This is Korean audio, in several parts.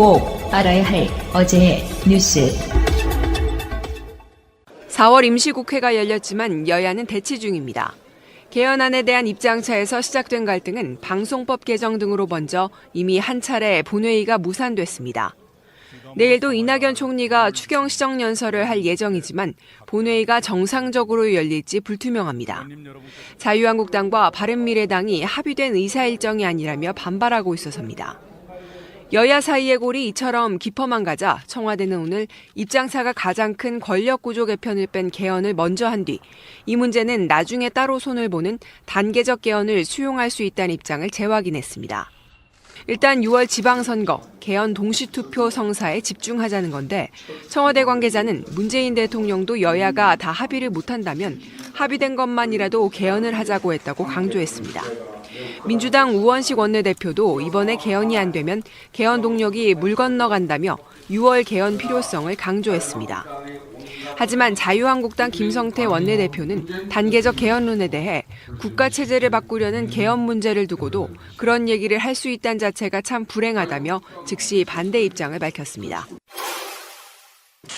꼭 알아야 할 어제의 뉴스. 4월 임시국회가 열렸지만 여야는 대치 중입니다. 개헌안에 대한 입장차에서 시작된 갈등은 방송법 개정 등으로 번져 이미 한 차례 본회의가 무산됐습니다. 내일도 이낙연 총리가 추경 시정연설을 할 예정이지만 본회의가 정상적으로 열릴지 불투명합니다. 자유한국당과 바른미래당이 합의된 의사 일정이 아니라며 반발하고 있어서입니다. 여야 사이의 골이 이처럼 깊어만 가자 청와대는 오늘 입장차가 가장 큰 권력구조 개편을 뺀 개헌을 먼저 한 뒤 이 문제는 나중에 따로 손을 보는 단계적 개헌을 수용할 수 있다는 입장을 재확인했습니다. 일단 6월 지방선거, 개헌 동시투표 성사에 집중하자는 건데 청와대 관계자는 문재인 대통령도 여야가 다 합의를 못한다면 합의된 것만이라도 개헌을 하자고 했다고 강조했습니다. 민주당 우원식 원내대표도 이번에 개헌이 안 되면 개헌 동력이 물 건너간다며 6월 개헌 필요성을 강조했습니다. 하지만 자유한국당 김성태 원내대표는 단계적 개헌론에 대해 국가체제를 바꾸려는 개헌 문제를 두고도 그런 얘기를 할 수 있다는 자체가 참 불행하다며 즉시 반대 입장을 밝혔습니다.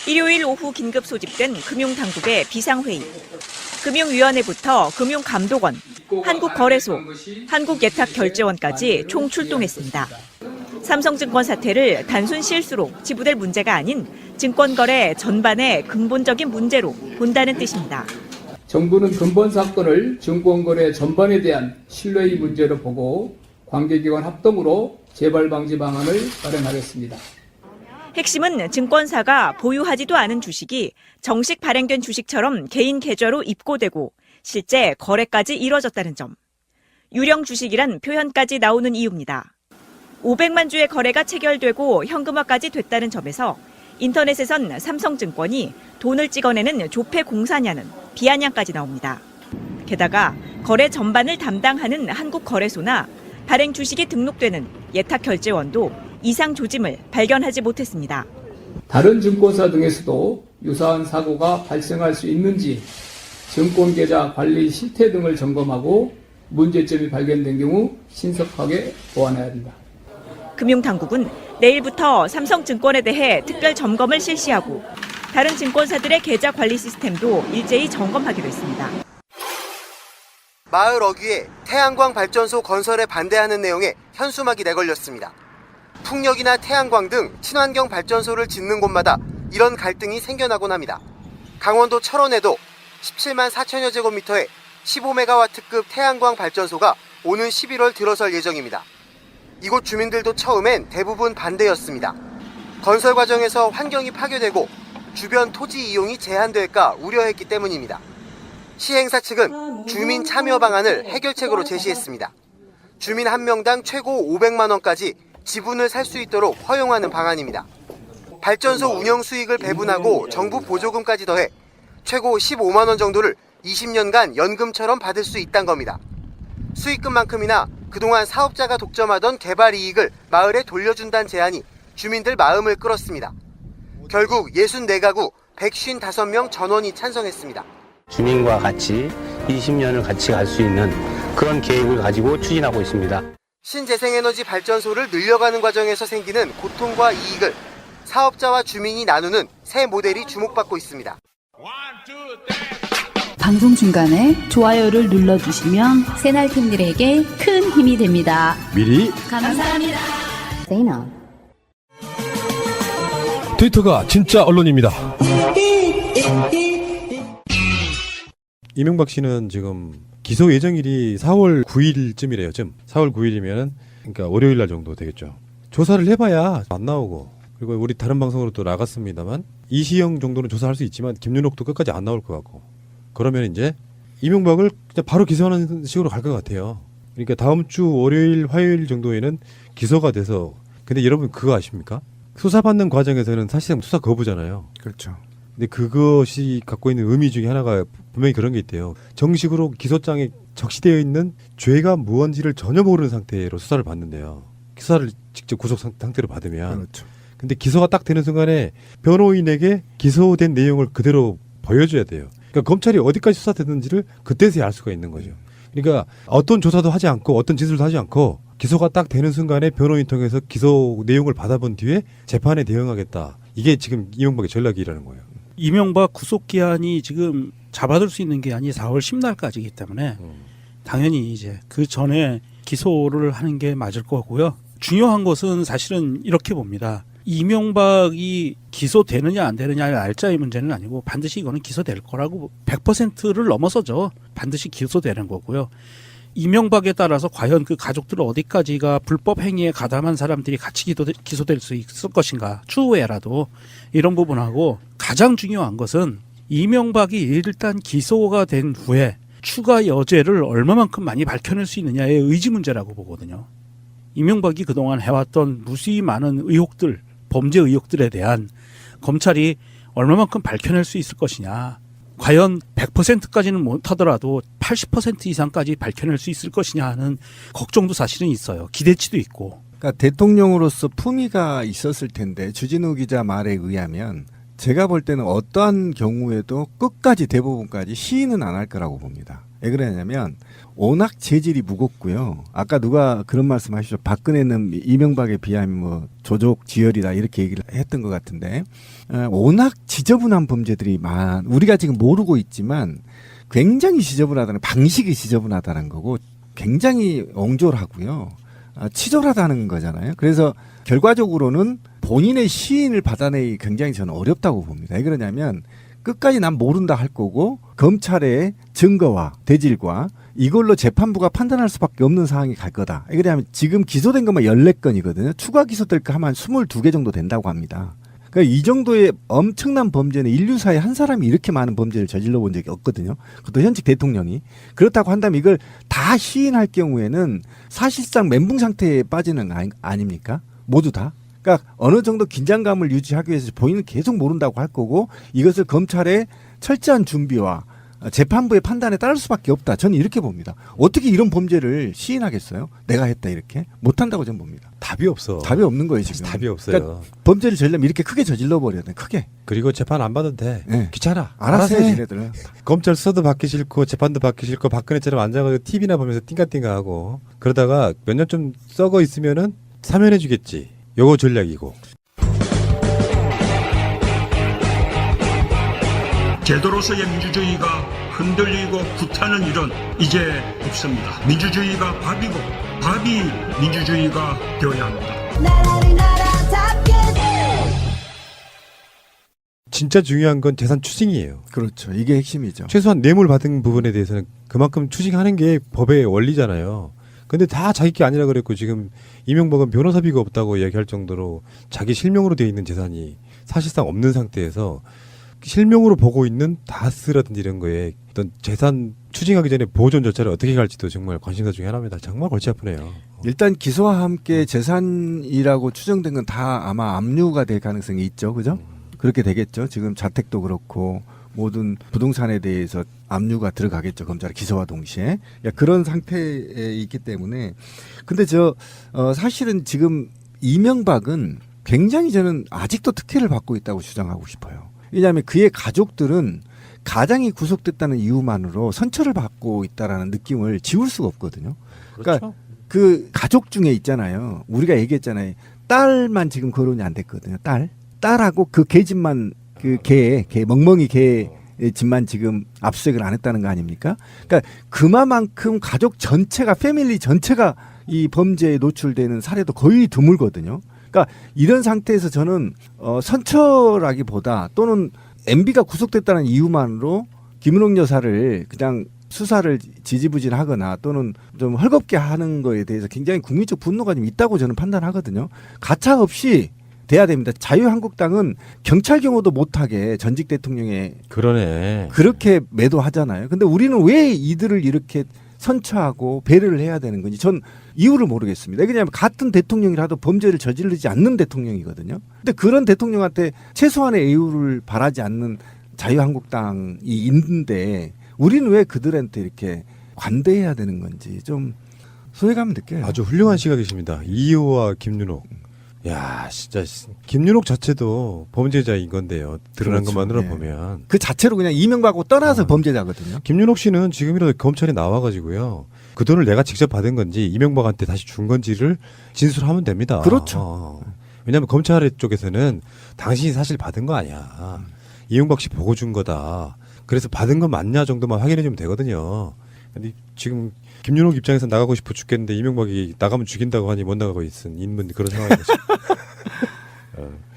일요일 오후 긴급 소집된 금융당국의 비상회의. 금융위원회부터 금융감독원, 한국거래소, 한국예탁결제원까지 총 출동했습니다. 삼성증권 사태를 단순 실수로 치부될 문제가 아닌 증권거래 전반의 근본적인 문제로 본다는 뜻입니다. 정부는 근본 사건을 증권거래 전반에 대한 신뢰의 문제로 보고 관계기관 합동으로 재발 방지 방안을 마련하겠습니다. 핵심은 증권사가 보유하지도 않은 주식이 정식 발행된 주식처럼 개인 계좌로 입고되고 실제 거래까지 이뤄졌다는 점. 유령 주식이란 표현까지 나오는 이유입니다. 500만 주의 거래가 체결되고 현금화까지 됐다는 점에서 인터넷에선 삼성증권이 돈을 찍어내는 조폐공사냐는 비아냥까지 나옵니다. 게다가 거래 전반을 담당하는 한국거래소나 발행 주식이 등록되는 예탁결제원도 이상 조짐을 발견하지 못했습니다. 다른 증권사 등에서도 유사한 사고가 발생할 수 있는지 증권계좌 관리 실태 등을 점검하고 문제점이 발견된 경우 신속하게 보완해야 합니다. 금융당국은 내일부터 삼성증권에 대해 특별 점검을 실시하고 다른 증권사들의 계좌 관리 시스템도 일제히 점검하기로 했습니다. 마을 어귀에 태양광 발전소 건설에 반대하는 내용의 현수막이 내걸렸습니다. 풍력이나 태양광 등 친환경 발전소를 짓는 곳마다 이런 갈등이 생겨나곤 합니다. 강원도 철원에도 17만 4천여 제곱미터의 15메가와트급 태양광 발전소가 오는 11월 들어설 예정입니다. 이곳 주민들도 처음엔 대부분 반대였습니다. 건설 과정에서 환경이 파괴되고 주변 토지 이용이 제한될까 우려했기 때문입니다. 시행사 측은 주민 참여 방안을 해결책으로 제시했습니다. 주민 한 명당 최고 500만 원까지 지분을 살 수 있도록 허용하는 방안입니다. 발전소 운영 수익을 배분하고 정부 보조금까지 더해 최고 15만 원 정도를 20년간 연금처럼 받을 수 있다는 겁니다. 수익금만큼이나 그동안 사업자가 독점하던 개발 이익을 마을에 돌려준다는 제안이 주민들 마음을 끌었습니다. 결국 64가구 155명 전원이 찬성했습니다. 주민과 같이 20년을 같이 갈 수 있는 그런 계획을 가지고 추진하고 있습니다. 신재생에너지 발전소를 늘려가는 과정에서 생기는 고통과 이익을 사업자와 주민이 나누는 새 모델이 주목받고 있습니다. 방송 중간에 좋아요를 눌러주시면 새날팀들에게 큰 힘이 됩니다. 미리 감사합니다. 트위터가 진짜 언론입니다. 이명박 씨는 지금 기소 예정일이 4월 9일쯤이래요. 4월 9일이면은 그러니까 월요일 날 정도 되겠죠. 조사를 해봐야 안 나오고, 그리고 우리 다른 방송으로 또 나갔습니다만 이시영 정도는 조사할 수 있지만 김윤옥도 끝까지 안 나올 것 같고, 그러면 이제 이명박을 그냥 바로 기소하는 식으로 갈 것 같아요. 그러니까 다음 주 월요일, 화요일 정도에는 기소가 돼서, 근데 여러분 그거 아십니까? 수사받는 과정에서는 사실상 수사 거부잖아요. 그렇죠. 근데 그것이 갖고 있는 의미 중에 하나가 분명히 그런 게 있대요. 정식으로 기소장에 적시되어 있는 죄가 무언지를 전혀 모르는 상태로 수사를 받는데요. 수사를 직접 구속 상태로 받으면. 그렇죠. 근데 기소가 딱 되는 순간에 변호인에게 기소된 내용을 그대로 보여줘야 돼요. 그러니까 검찰이 어디까지 수사됐는지를 그때서야 알 수가 있는 거죠. 그러니까 어떤 조사도 하지 않고 어떤 진술도 하지 않고 기소가 딱 되는 순간에 변호인 통해서 기소 내용을 받아본 뒤에 재판에 대응하겠다. 이게 지금 이명박의 전략이라는 거예요. 이명박 구속기한이 지금 잡아둘 수 있는 기한이 4월 10날까지이기 때문에 당연히 이제 그 전에 기소를 하는 게 맞을 거고요. 중요한 것은 사실은 이렇게 봅니다. 이명박이 기소되느냐 안 되느냐의 날짜의 문제는 아니고 반드시 이거는 기소될 거라고 100%를 넘어서죠. 반드시 기소되는 거고요. 이명박에 따라서 과연 그 가족들 어디까지가 불법 행위에 가담한 사람들이 같이 기소될 수 있을 것인가 추후에라도 이런 부분하고 가장 중요한 것은 이명박이 일단 기소가 된 후에 추가 여죄를 얼마만큼 많이 밝혀낼 수 있느냐의 의지 문제라고 보거든요. 이명박이 그동안 해왔던 무수히 많은 의혹들, 범죄 의혹들에 대한 검찰이 얼마만큼 밝혀낼 수 있을 것이냐. 과연 100%까지는 못하더라도 80% 이상까지 밝혀낼 수 있을 것이냐 하는 걱정도 사실은 있어요. 기대치도 있고. 그러니까 대통령으로서 품위가 있었을 텐데 주진우 기자 말에 의하면 제가 볼 때는 어떠한 경우에도 끝까지 대부분까지 시인은 안 할 거라고 봅니다. 왜 그러냐면 워낙 재질이 무겁고요. 아까 누가 그런 말씀 하시죠. 박근혜는 이명박에 비하면 뭐 조족 지혈이다 이렇게 얘기를 했던 것 같은데 워낙 지저분한 범죄들이 우리가 지금 모르고 있지만 굉장히 지저분하다는 방식이 지저분하다는 거고 굉장히 옹졸하고요. 치졸하다는 거잖아요. 그래서 결과적으로는 본인의 시인을 받아내기 굉장히 저는 어렵다고 봅니다. 왜 그러냐면 끝까지 난 모른다 할 거고 검찰의 증거와 대질과 이걸로 재판부가 판단할 수밖에 없는 상황이 갈 거다. 왜냐하면 지금 기소된 것만 14건이거든요. 추가 기소될 거 하면 22개 정도 된다고 합니다. 그러니까 이 정도의 엄청난 범죄는 인류사에 한 사람이 이렇게 많은 범죄를 저질러 본 적이 없거든요. 그것도 현직 대통령이. 그렇다고 한다면 이걸 다 시인할 경우에는 사실상 멘붕 상태에 빠지는 거 아닙니까? 모두 다. 그러니까 어느 정도 긴장감을 유지하기 위해서 본인은 계속 모른다고 할 거고 이것을 검찰의 철저한 준비와 재판부의 판단에 따를 수밖에 없다. 저는 이렇게 봅니다. 어떻게 이런 범죄를 시인하겠어요? 내가 했다 이렇게. 못한다고 저는 봅니다. 답이 없어. 답이 없는 거예요 지금. 답이 없어요. 그러니까 범죄를 저지르면 이렇게 크게 저질러 버려야 돼. 크게. 그리고 재판 안 받아도 돼. 네. 귀찮아. 알아서 해. 해. 지네들은. 검찰 수사도 받기 싫고 재판도 받기 싫고 박근혜처럼 앉아가지고 TV나 보면서 띵가띵가하고 그러다가 몇 년 좀 썩어 있으면은 사면해주겠지. 요거 전략이고. 제도로서의 민주주의가 흔들리고 구타는 일은 이제 없습니다. 민주주의가 밥이고 밥이 민주주의가 되어야 합니다. 진짜 중요한 건 재산 추징이에요. 그렇죠. 이게 핵심이죠. 최소한 뇌물 받은 부분에 대해서는 그만큼 추징하는 게 법의 원리잖아요. 근데 다 자기 게 아니라 그랬고 지금 이명박은 변호사비가 없다고 이야기할 정도로 자기 실명으로 되어 있는 재산이 사실상 없는 상태에서 실명으로 보고 있는 다스라든지 이런 거에 어떤 재산 추징하기 전에 보존 절차를 어떻게 갈지도 정말 관심사 중에 하나입니다. 정말 골치 아프네요. 일단 기소와 함께 재산이라고 추정된 건 다 아마 압류가 될 가능성이 있죠. 그죠? 그렇게 되겠죠. 지금 자택도 그렇고 모든 부동산에 대해서 압류가 들어가겠죠. 검찰 기소와 동시에. 그런 상태에 있기 때문에. 근데 사실은 지금 이명박은 굉장히 저는 아직도 특혜를 받고 있다고 주장하고 싶어요. 왜냐하면 그의 가족들은 가장이 구속됐다는 이유만으로 선처를 받고 있다라는 느낌을 지울 수가 없거든요. 그러니까 그렇죠. 그 가족 중에 있잖아요. 우리가 얘기했잖아요. 딸만 지금 거론이 안 됐거든요. 딸하고 그 개집만 개 멍멍이 개 집만 지금 압수수색을 안 했다는 거 아닙니까? 그러니까 그만큼 가족 전체가 패밀리 전체가 이 범죄에 노출되는 사례도 거의 드물거든요. 그러니까 이런 상태에서 저는 선처라기보다 또는 MB가 구속됐다는 이유만으로 김은옥 여사를 그냥 수사를 지지부진하거나 또는 좀 헐겁게 하는 거에 대해서 굉장히 국민적 분노가 좀 있다고 저는 판단하거든요. 가차 없이 돼야 됩니다. 자유한국당은 경찰 경호도 못하게 전직 대통령에 그러네. 그렇게 매도하잖아요. 근데 우리는 왜 이들을 이렇게 선처하고 배려를 해야 되는 건지 전 이유를 모르겠습니다. 왜냐하면 같은 대통령이라도 범죄를 저지르지 않는 대통령이거든요. 근데 그런 대통령한테 최소한의 예우를 바라지 않는 자유한국당이 있는데 우리는 왜 그들한테 이렇게 관대해야 되는 건지 좀 소외감을 느껴요. 아주 훌륭한 시각이십니다. 이효와 김윤옥. 야, 진짜 김윤옥 자체도 범죄자인 건데요. 드러난 그렇죠. 것만으로 예. 보면. 그 자체로 그냥 이명박하고 떠나서 범죄자거든요. 김윤옥 씨는 지금이라도 검찰에 나와가지고요. 그 돈을 내가 직접 받은 건지 이명박한테 다시 준 건지를 진술하면 됩니다. 그렇죠. 왜냐하면 검찰 쪽에서는 당신이 사실 받은 거 아니야. 이명박 씨 보고 준 거다. 그래서 받은 건 맞냐 정도만 확인해 주면 되거든요. 근데 지금 김윤옥 입장에서 나가고 싶어 죽겠는데 이명박이 나가면 죽인다고 하니 못 나가고 있는 그런 상황인 거죠.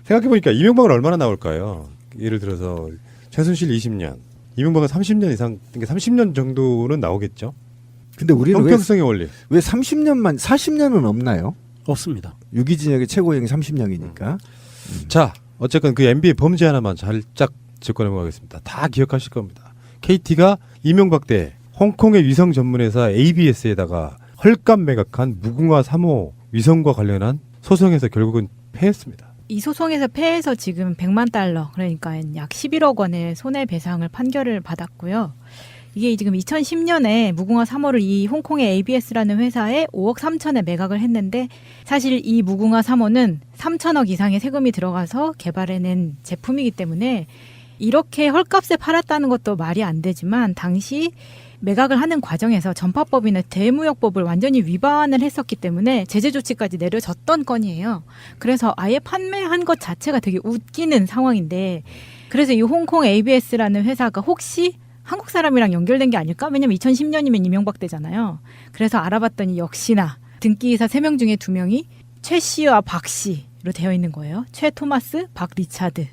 생각해보니까 이명박은 얼마나 나올까요? 예를 들어서 최순실 20년, 이명박은 30년 이상, 그러니까 30년 정도는 나오겠죠. 근데 우리는 형평성의 원리. 왜 30년만 40년은 없나요? 없습니다. 유기징역의 최고형이 30년이니까. 자, 어쨌건 그 MB의 범죄 하나만 살짝 짚고 넘어가겠습니다. 다 기억하실 겁니다. KT가 이명박 때 홍콩의 위성 전문회사 ABS에다가 헐값 매각한 무궁화 3호 위성과 관련한 소송에서 결국은 패했습니다. 이 소송에서 패해서 지금 100만 달러, 그러니까 약 11억 원의 손해배상을 판결을 받았고요. 이게 지금 2010년에 무궁화 3호를 이 홍콩의 ABS라는 회사에 5억 3천에 매각을 했는데, 사실 이 무궁화 3호는 3천억 이상의 세금이 들어가서 개발해낸 제품이기 때문에 이렇게 헐값에 팔았다는 것도 말이 안 되지만, 당시 매각을 하는 과정에서 전파법이나 대무역법을 완전히 위반을 했었기 때문에 제재 조치까지 내려졌던 건이에요. 그래서 아예 판매한 것 자체가 되게 웃기는 상황인데, 그래서 이 홍콩 ABS라는 회사가 혹시 한국 사람이랑 연결된 게 아닐까? 왜냐면 2010년이면 이명박 때잖아요. 그래서 알아봤더니 역시나 등기이사 3명 중에 2명이 최 씨와 박 씨로 되어 있는 거예요. 최 토마스, 박 리차드.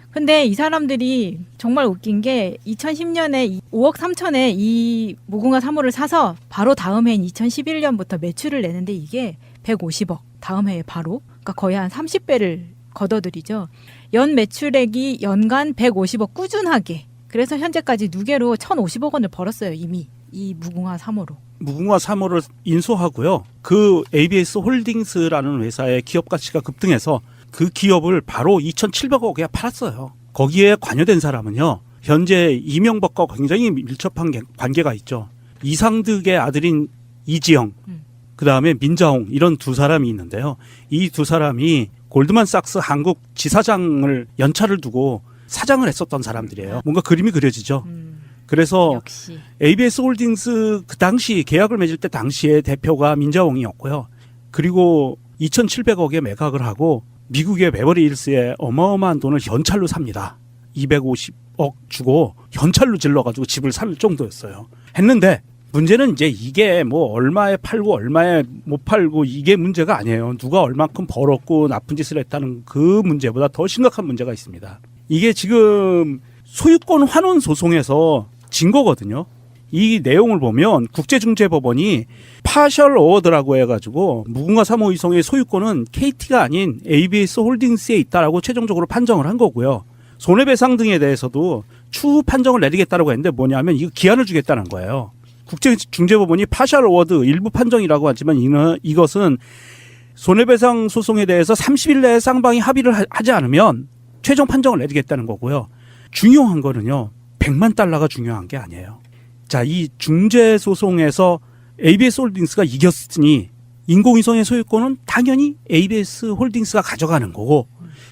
근데 이 사람들이 정말 웃긴 게 2010년에 5억 3천에 이 무궁화 3호를 사서 바로 다음 해인 2011년부터 매출을 내는데 이게 150억, 다음 해에 바로. 그러니까 거의 한 30배를 걷어들이죠. 연 매출액이 연간 150억 꾸준하게. 그래서 현재까지 누계로 1,050억 원을 벌었어요, 이미. 이 무궁화 3호로. 무궁화 3호를 인수하고요. 그 ABS 홀딩스라는 회사의 기업 가치가 급등해서 그 기업을 바로 2,700억에 팔았어요. 거기에 관여된 사람은요, 현재 이명박과 굉장히 밀접한 관계가 있죠. 이상득의 아들인 이지영, 그 다음에 민자홍, 이런 두 사람이 있는데요. 이 두 사람이 골드만삭스 한국 지사장을 연차를 두고 사장을 했었던 사람들이에요. 뭔가 그림이 그려지죠. 그래서 역시. ABS 홀딩스 그 당시 계약을 맺을 때 당시에 대표가 민자홍이었고요. 그리고 2,700억에 매각을 하고 미국의 베버리 힐스에 어마어마한 돈을 현찰로 삽니다. 250억 주고 현찰로 질러가지고 집을 살 정도였어요. 했는데 문제는 이제 이게 뭐 얼마에 팔고 얼마에 못 팔고 이게 문제가 아니에요. 누가 얼만큼 벌었고 나쁜 짓을 했다는 그 문제보다 더 심각한 문제가 있습니다. 이게 지금 소유권 환원 소송에서 진 거거든요. 이 내용을 보면 국제중재법원이 파셜 어워드라고 해가지고 무궁화 3호 위성의 소유권은 KT가 아닌 ABS 홀딩스에 있다라고 최종적으로 판정을 한 거고요. 손해배상 등에 대해서도 추후 판정을 내리겠다라고 했는데 뭐냐면 이거 기한을 주겠다는 거예요. 국제중재법원이 파셜 어워드 일부 판정이라고 하지만 이것은 손해배상 소송에 대해서 30일 내에 쌍방이 합의를 하지 않으면 최종 판정을 내리겠다는 거고요. 중요한 거는요, 100만 달러가 중요한 게 아니에요. 자, 이 중재 소송에서 ABS 홀딩스가 이겼으니 인공위성의 소유권은 당연히 ABS 홀딩스가 가져가는 거고,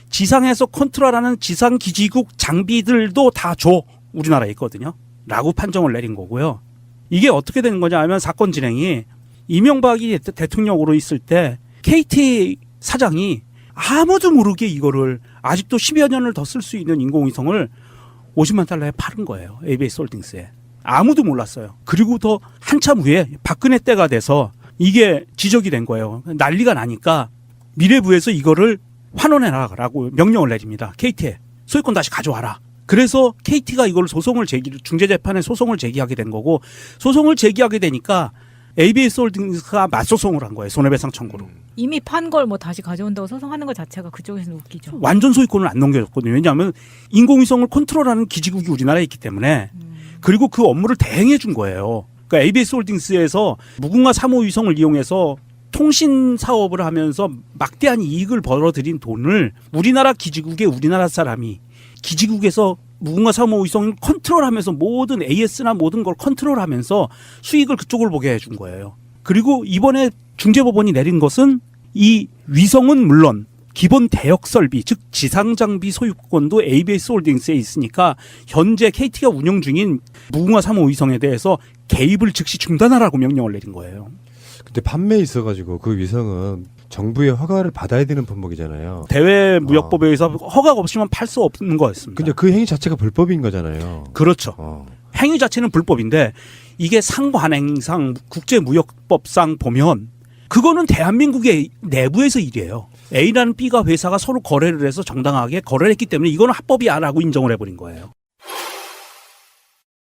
지상에서 컨트롤하는 지상기지국 장비들도 다 줘. 우리나라에 있거든요. 라고 판정을 내린 거고요. 이게 어떻게 되는 거냐 하면 사건 진행이 이명박이 대통령으로 있을 때 KT 사장이 아무도 모르게 이거를 아직도 10여 년을 더 쓸 수 있는 인공위성을 50만 달러에 팔은 거예요. ABS 홀딩스에. 아무도 몰랐어요. 그리고 더 한참 후에 박근혜 때가 돼서 이게 지적이 된 거예요. 난리가 나니까 미래부에서 이거를 환원해라라고 명령을 내립니다. KT에 소유권 다시 가져와라. 그래서 KT가 이걸 중재재판에 소송을 제기하게 된 거고, 소송을 제기하게 되니까 ABS 홀딩스가 맞소송을 한 거예요. 손해배상 청구로. 이미 판 걸 뭐 다시 가져온다고 소송하는 것 자체가 그쪽에서는 웃기죠. 완전 소유권을 안 넘겨줬거든요. 왜냐하면 인공위성을 컨트롤하는 기지국이 우리나라에 있기 때문에. 그리고 그 업무를 대행해 준 거예요. 그러니까 ABS 홀딩스에서 무궁화 3호 위성을 이용해서 통신 사업을 하면서 막대한 이익을 벌어들인 돈을 우리나라 기지국의 우리나라 사람이 기지국에서 무궁화 3호 위성을 컨트롤하면서 모든 AS나 모든 걸 컨트롤하면서 수익을 그쪽을 보게 해준 거예요. 그리고 이번에 중재법원이 내린 것은 이 위성은 물론 기본 대역 설비, 즉 지상 장비 소유권도 ABS 홀딩스에 있으니까 현재 KT가 운영 중인 무궁화 3호 위성에 대해서 개입을 즉시 중단하라고 명령을 내린 거예요. 근데 판매에 있어가지고 그 위성은 정부의 허가를 받아야 되는 품목이잖아요. 대외무역법에 의해서 허가가 없으면 팔 수 없는 거였습니다. 근데 그 행위 자체가 불법인 거잖아요. 그렇죠. 행위 자체는 불법인데 이게 상관행상 국제무역법상 보면 그거는 대한민국의 내부에서 일이에요. A라는 B가 회사가 서로 거래를 해서 정당하게 거래를 했기 때문에 이거는 합법이야 라고 인정을 해버린 거예요.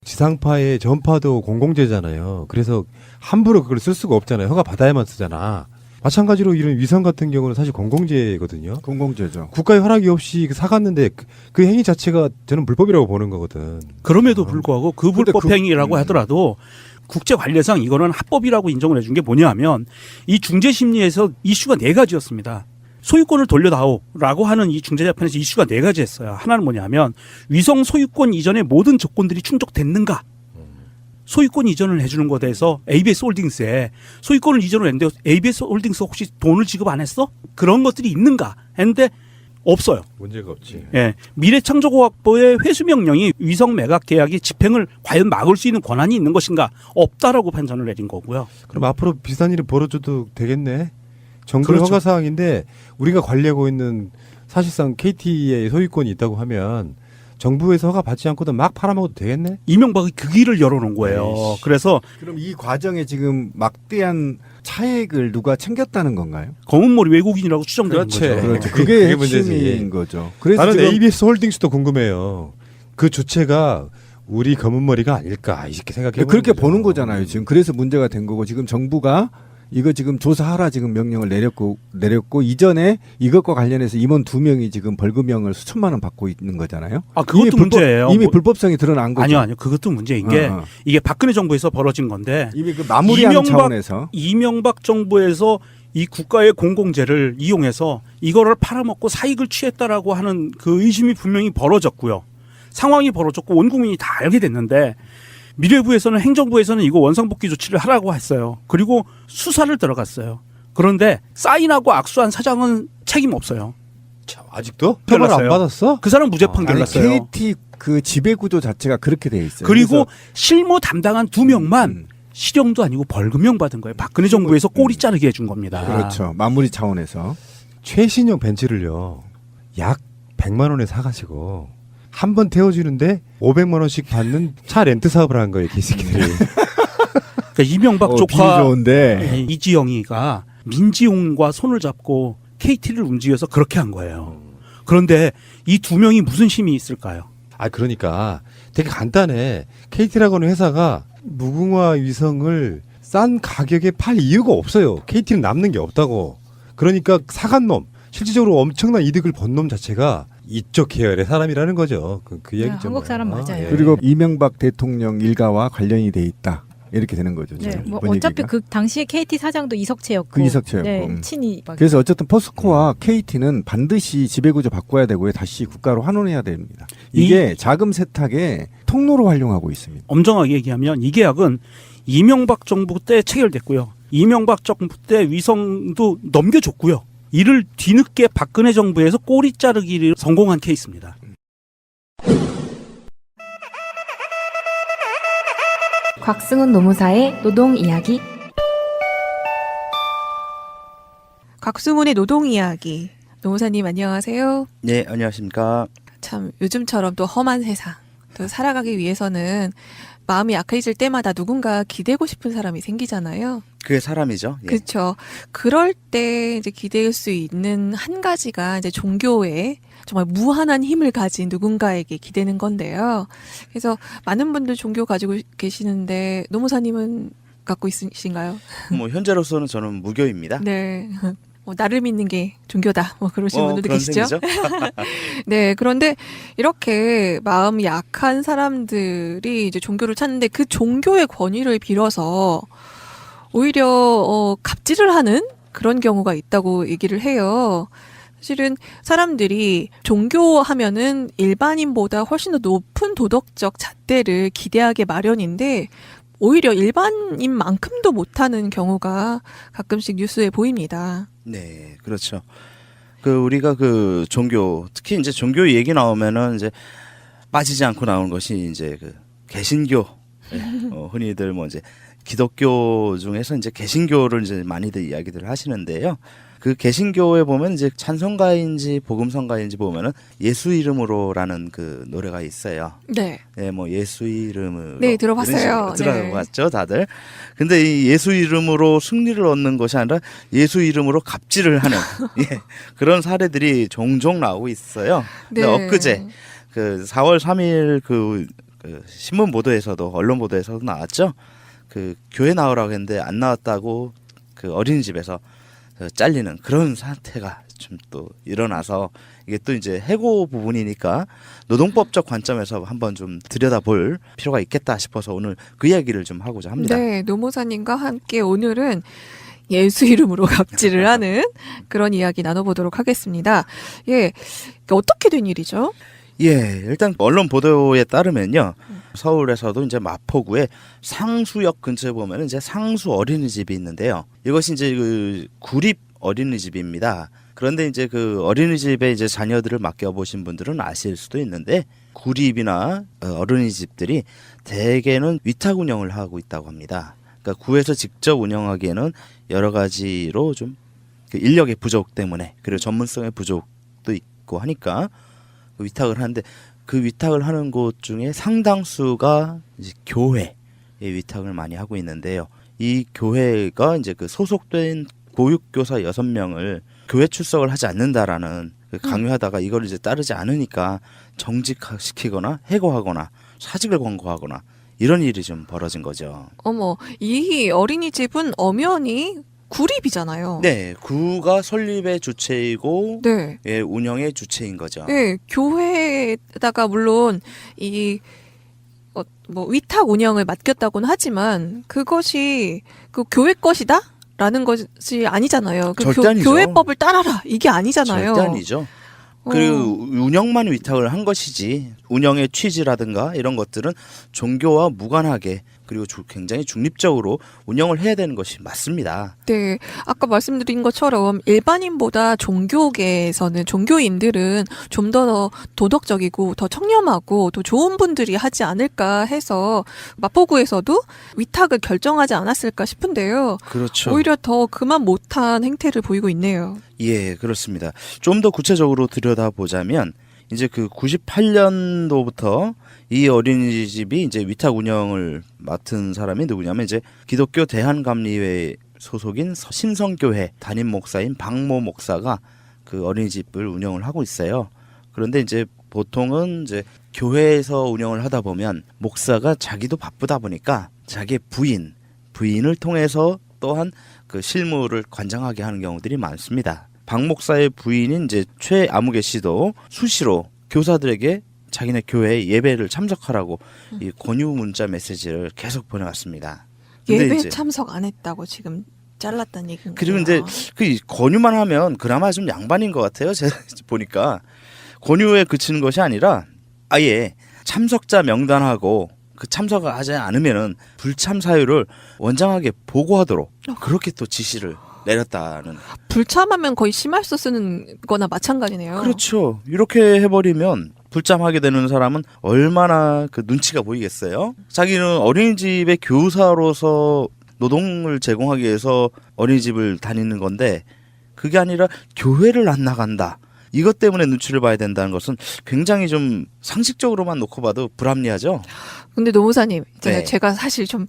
지상파의 전파도 공공재잖아요. 그래서 함부로 그걸 쓸 수가 없잖아요. 허가 받아야만 쓰잖아. 마찬가지로 이런 위성 같은 경우는 사실 공공재거든요. 공공재죠. 국가의 허락이 없이 사갔는데 그 행위 자체가 저는 불법이라고 보는 거거든. 그럼에도 불구하고 그 불법 행위라고 하더라도 국제 관례상 이거는 합법이라고 인정을 해준 게 뭐냐면 이 중재심리에서 이슈가 4가지였습니다. 소유권을 돌려다오라고 하는 이 중재재판에서 이슈가 4가지였어요. 하나는 뭐냐면 위성 소유권 이전의 모든 조건들이 충족됐는가? 소유권 이전을 해주는 것에 대해서 ABS 홀딩스에 소유권을 이전을 했는데 ABS 홀딩스 혹시 돈을 지급 안 했어? 그런 것들이 있는가? 했는데 없어요. 문제가 없지. 예, 미래창조과학부의 회수명령이 위성 매각 계약의 집행을 과연 막을 수 있는 권한이 있는 것인가? 없다라고 판단을 내린 거고요. 그럼 앞으로 비슷한 일이 벌어져도 되겠네. 정부의 그렇죠. 허가 사항인데 우리가 관리하고 있는 사실상 KT의 소유권이 있다고 하면 정부에서 허가 받지 않고도 막 팔아먹어도 되겠네. 이명박이 그 길을 열어놓은 거예요. 에이씨. 그래서 그럼 이 과정에 지금 막대한 차액을 누가 챙겼다는 건가요? 검은머리 외국인이라고 추정되는 그렇지. 거죠. 그렇죠. 그게 그게 문제지. 핵심인 거죠. 그래서 나는 지금 ABS 홀딩스도 궁금해요. 그 주체가 우리 검은 머리가 아닐까 이렇게 생각해. 그렇게 보는 거잖아요. 지금 그래서 문제가 된 거고 지금 정부가 이거 지금 조사하라 지금 명령을 내렸고 이전에 이것과 관련해서 임원 2명이 지금 벌금형을 수천만 원 받고 있는 거잖아요. 아, 그것도 문제예요. 이미 불법성이 드러난 거죠. 아니요. 그것도 문제인 게 이게 박근혜 정부에서 벌어진 건데 이미 그 마무리하는 차원에서 이명박 정부에서 이 국가의 공공재를 이용해서 이거를 팔아먹고 사익을 취했다라고 하는 그 의심이 분명히 벌어졌고요. 상황이 벌어졌고 온 국민이 다 알게 됐는데 미래부에서는 행정부에서는 이거 원상복귀 조치를 하라고 했어요. 그리고 수사를 들어갔어요. 그런데 사인하고 악수한 사장은 책임 없어요. 참, 아직도 처벌 안 받았어? 그 사람 무죄 판결 났어요. KT 그 지배 구조 자체가 그렇게 돼 있어요. 그리고 실무 담당한 2명만 실형도 아니고 벌금형 받은 거예요. 박근혜 정부에서 꼬리 자르게 해준 겁니다. 그렇죠. 마무리 차원에서 최신형 벤츠를요 약 100만 원에 사가지고 한 번 태워주는데 500만 원씩 받는 차 렌트 사업을 한 거예요, 개새끼들이. 그러니까 이명박 조카 비유 좋은데 이지영이가 민지용과 손을 잡고 KT를 움직여서 그렇게 한 거예요. 그런데 이 2명이 무슨 힘이 있을까요? 아, 그러니까 되게 간단해. KT라고 하는 회사가 무궁화 위성을 싼 가격에 팔 이유가 없어요. KT는 남는 게 없다고. 그러니까 사간 놈, 실질적으로 엄청난 이득을 번 놈 자체가 이쪽 계열의 사람이라는 거죠. 그 얘기죠. 한국 사람 맞아요. 그리고 이명박 대통령 일가와 관련이 돼 있다. 이렇게 되는 거죠. 네, 지금 뭐 분위기가. 어차피 그 당시에 KT 사장도 이석채였고, 그 이석채였고. 네, 친이. 그래서 어쨌든 포스코와 KT는 반드시 지배구조 바꿔야 되고요. 다시 국가로 환원해야 됩니다. 이게 자금 세탁의 통로로 활용하고 있습니다. 엄정하게 얘기하면 이 계약은 이명박 정부 때 체결됐고요. 이명박 정부 때 위성도 넘겨줬고요. 이를 뒤늦게 박근혜 정부에서 꼬리 자르기를 성공한 케이스입니다. 곽승훈 노무사의 노동 이야기. 곽승훈의 노동 이야기. 노무사님 안녕하세요. 네, 안녕하십니까. 참 요즘처럼 또 험한 세상. 또 살아가기 위해서는 마음이 약해질 때마다 누군가 기대고 싶은 사람이 생기잖아요. 그게 사람이죠. 예. 그렇죠. 그럴 때 이제 기댈 수 있는 한 가지가 이제 종교에 정말 무한한 힘을 가진 누군가에게 기대는 건데요. 그래서 많은 분들 종교 가지고 계시는데 노무사님은 갖고 있으신가요? 뭐 현재로서는 저는 무교입니다. 네. 나를 믿는 게 종교다. 그러신 분들도 그런 계시죠? 셈이죠? 네. 그런데 이렇게 마음이 약한 사람들이 이제 종교를 찾는데 그 종교의 권위를 빌어서 오히려 갑질을 하는 그런 경우가 있다고 얘기를 해요. 사실은 사람들이 종교하면은 일반인보다 훨씬 더 높은 도덕적 잣대를 기대하게 마련인데 오히려 일반인만큼도 못하는 경우가 가끔씩 뉴스에 보입니다. 네, 그렇죠. 우리가 그 종교, 특히 이제 종교 얘기 나오면은 이제 빠지지 않고 나오는 것이 이제 그 개신교. 흔히들 뭐 이제 기독교 중에서 이제 개신교를 이제 많이들 이야기들 하시는데요. 그 개신교에 보면 이제 찬송가인지 복음성가인지 보면은 예수 이름으로라는 그 노래가 있어요. 네. 네, 뭐 예수 이름으로. 네, 들어봤어요. 들어봤죠, 다들. 근데 이 예수 이름으로 승리를 얻는 것이 아니라 예수 이름으로 갑질을 하는 예, 그런 사례들이 종종 나오고 있어요. 근데 엊그제 그 4월 3일 그 신문 보도에서도 언론 보도에서도 나왔죠. 그 교회 나오라고 했는데 안 나왔다고 그 어린이집에서 잘리는 그런 사태가 좀 또 일어나서 이게 또 이제 해고 부분이니까 노동법적 관점에서 한번 좀 들여다볼 필요가 있겠다 싶어서 오늘 그 이야기를 좀 하고자 합니다. 네, 노무사님과 함께 오늘은 예수 이름으로 갑질을 하는 그런 이야기 나눠보도록 하겠습니다. 예, 어떻게 된 일이죠? 예, 일단 언론 보도에 따르면요. 서울에서도 이제 마포구에 상수역 근처에 보면 이제 상수 어린이집이 있는데요. 이것이 이제 그 구립 어린이집입니다. 그런데 이제 그 어린이집에 이제 자녀들을 맡겨보신 분들은 아실 수도 있는데 구립이나 어린이집들이 대개는 위탁 운영을 하고 있다고 합니다. 그러니까 구에서 직접 운영하기에는 여러 가지로 좀 인력의 부족 때문에 그리고 전문성의 부족도 있고 하니까 위탁을 하는데 그 위탁을 하는 곳 중에 상당수가 이제 교회에 위탁을 많이 하고 있는데요. 이 교회가 이제 그 소속된 보육교사 6명을 교회 출석을 하지 않는다라는 강요하다가 이걸 이제 따르지 않으니까 정직시키거나 해고하거나 사직을 권고하거나 이런 일이 좀 벌어진 거죠. 어머, 이 어린이집은 엄연히 구립이잖아요. 네, 구가 설립의 주체이고 네. 예, 운영의 주체인 거죠. 네, 교회에다가 물론 이 뭐 위탁 운영을 맡겼다고는 하지만 그것이 그 교회 것이다? 라는 것이 아니잖아요. 그 절대 아니죠. 교회법을 따라라 이게 아니잖아요. 절대 아니죠. 그리고 운영만 위탁을 한 것이지 운영의 취지라든가 이런 것들은 종교와 무관하게 그리고 굉장히 중립적으로 운영을 해야 되는 것이 맞습니다. 네, 아까 말씀드린 것처럼 일반인보다 종교계에서는 종교인들은 좀 더 도덕적이고 더 청렴하고 더 좋은 분들이 하지 않을까 해서 마포구에서도 위탁을 결정하지 않았을까 싶은데요. 그렇죠. 오히려 더 그만 못한 행태를 보이고 있네요. 예, 그렇습니다. 좀 더 구체적으로 들여다보자면 이제 그 98년도부터 이 어린이집이 이제 위탁 운영을 맡은 사람이 누구냐면 이제 기독교 대한감리회 소속인 신성교회 담임 목사인 박모 목사가 그 어린이집을 운영을 하고 있어요. 그런데 이제 보통은 이제 교회에서 운영을 하다 보면 목사가 자기도 바쁘다 보니까 자기의 부인을 통해서 또한 그 실무를 관장하게 하는 경우들이 많습니다. 박 목사의 부인인 이제 최아무개 씨도 수시로 교사들에게 자기네 교회 예배를 참석하라고 이 권유 문자 메시지를 계속 보내왔습니다. 예배 참석 안 했다고 지금 잘랐다는 얘기인가요? 그리고 이제 그 권유만 하면 그나마 좀 양반인 것 같아요. 제가 보니까 권유에 그치는 것이 아니라 아예 참석자 명단하고 그 참석을 하지 않으면은 불참 사유를 원장에게 보고하도록 그렇게 또 지시를 내렸다는. 불참하면 거의 심할서 쓰는 거나 마찬가지네요. 그렇죠. 이렇게 해버리면 불참하게 되는 사람은 얼마나 그 눈치가 보이겠어요. 자기는 어린이집의 교사로서 노동을 제공하기 위해서 어린이집을 다니는 건데 그게 아니라 교회를 안 나간다. 이것 때문에 눈치를 봐야 된다는 것은 굉장히 좀 상식적으로만 놓고 봐도 불합리하죠. 근데 노무사님, 네. 제가 사실 좀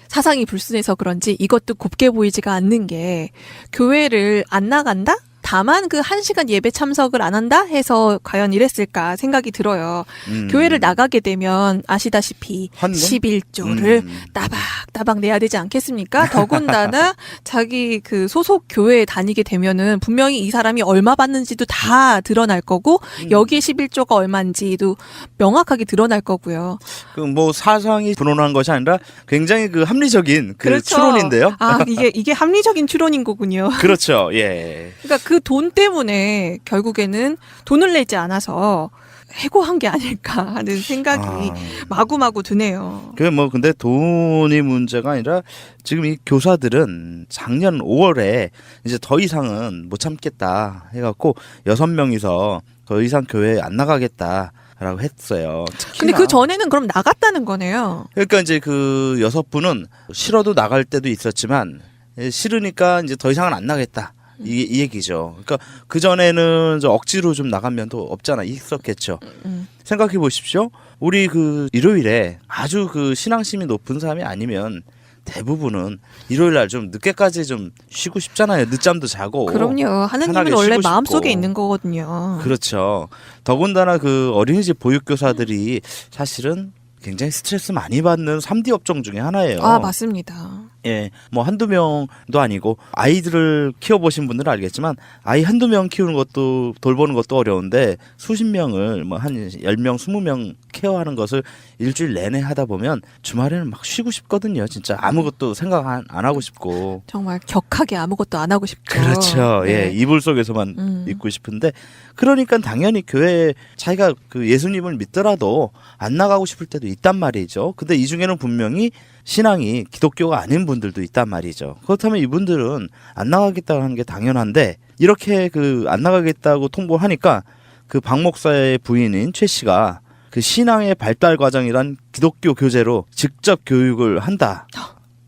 사상이 불순해서 그런지 이것도 곱게 보이지가 않는 게 교회를 안 나간다? 다만 그 1시간 예배 참석을 안 한다 해서 과연 이랬을까 생각이 들어요. 교회를 나가게 되면 아시다시피 환금? 11조를 따박따박 내야 되지 않겠습니까? 더군다나 자기 그 소속 교회에 다니게 되면은 분명히 이 사람이 얼마 받는지도 다 드러날 거고 여기에 11조가 얼마인지도 명확하게 드러날 거고요. 그 뭐 사상이 분원한 것이 아니라 굉장히 그 합리적인 그 그렇죠. 추론인데요. 아, 이게 합리적인 추론인 거군요. 그렇죠. 예. 그러니까 그 돈 때문에 결국에는 돈을 내지 않아서 해고한 게 아닐까 하는 생각이 마구마구 드네요. 그 뭐 근데 돈이 문제가 아니라 지금 이 교사들은 작년 5월에 이제 더 이상은 못 참겠다 해갖고 6명이서 더 이상 교회에 안 나가겠다라고 했어요. 근데 그 전에는 그럼 나갔다는 거네요. 그러니까 이제 그 6분은 싫어도 나갈 때도 있었지만 싫으니까 이제 더 이상은 안 나가겠다. 이 얘기죠. 그러니까 그 전에는 억지로 좀 나간 면도 없잖아 있었겠죠. 생각해 보십시오. 우리 그 일요일에 아주 그 신앙심이 높은 사람이 아니면 대부분은 일요일 날 좀 늦게까지 좀 쉬고 싶잖아요. 늦잠도 자고. 그럼요. 하느님은 원래 마음속에 있는 거거든요. 그렇죠. 더군다나 그 어린이집 보육교사들이 사실은 굉장히 스트레스 많이 받는 3D 업종 중에 하나예요. 아, 맞습니다. 예, 뭐 한두 명도 아니고 아이들을 키워보신 분들은 알겠지만 아이 한두 명 키우는 것도 돌보는 것도 어려운데 수십 명을 뭐 한 10명, 20명 케어하는 것을 일주일 내내 하다 보면 주말에는 막 쉬고 싶거든요. 진짜 아무것도 생각 안 하고 싶고. 정말 격하게 아무것도 안 하고 싶죠. 그렇죠. 네. 예, 이불 속에서만 있고 싶은데 그러니까 당연히 교회에 자기가 그 예수님을 믿더라도 안 나가고 싶을 때도 있단 말이죠. 근데 이 중에는 분명히 신앙이 기독교가 아닌 분들도 있단 말이죠. 그렇다면 이분들은 안 나가겠다고 하는 게 당연한데 이렇게 그 안 나가겠다고 통보하니까 그 박 목사의 부인인 최 씨가 그 신앙의 발달 과정이란 기독교 교재로 직접 교육을 한다.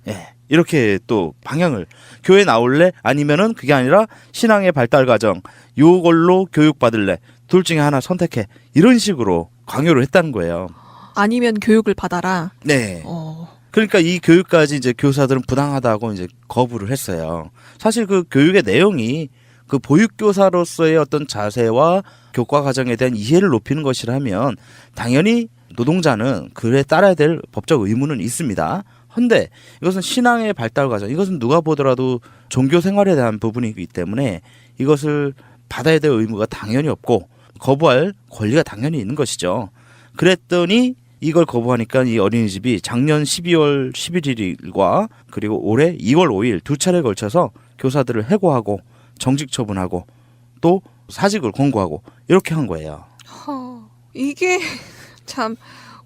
예. 이렇게 또 방향을 교회 나올래? 아니면은 그게 아니라 신앙의 발달 과정 요걸로 교육 받을래? 둘 중에 하나 선택해. 이런 식으로 강요를 했다는 거예요. 아니면 교육을 받아라. 네. 그러니까 이 교육까지 이제 교사들은 부당하다고 이제 거부를 했어요. 사실 그 교육의 내용이 그 보육교사로서의 어떤 자세와 교과 과정에 대한 이해를 높이는 것이라면 당연히 노동자는 그에 따라야 될 법적 의무는 있습니다. 헌데 이것은 신앙의 발달 과정, 이것은 누가 보더라도 종교 생활에 대한 부분이기 때문에 이것을 받아야 될 의무가 당연히 없고 거부할 권리가 당연히 있는 것이죠. 그랬더니 이걸 거부하니까 이 어린이집이 작년 12월 11일과 그리고 올해 2월 5일 두 차례에 걸쳐서 교사들을 해고하고 정직 처분하고 또 사직을 권고하고 이렇게 한 거예요. 이게 참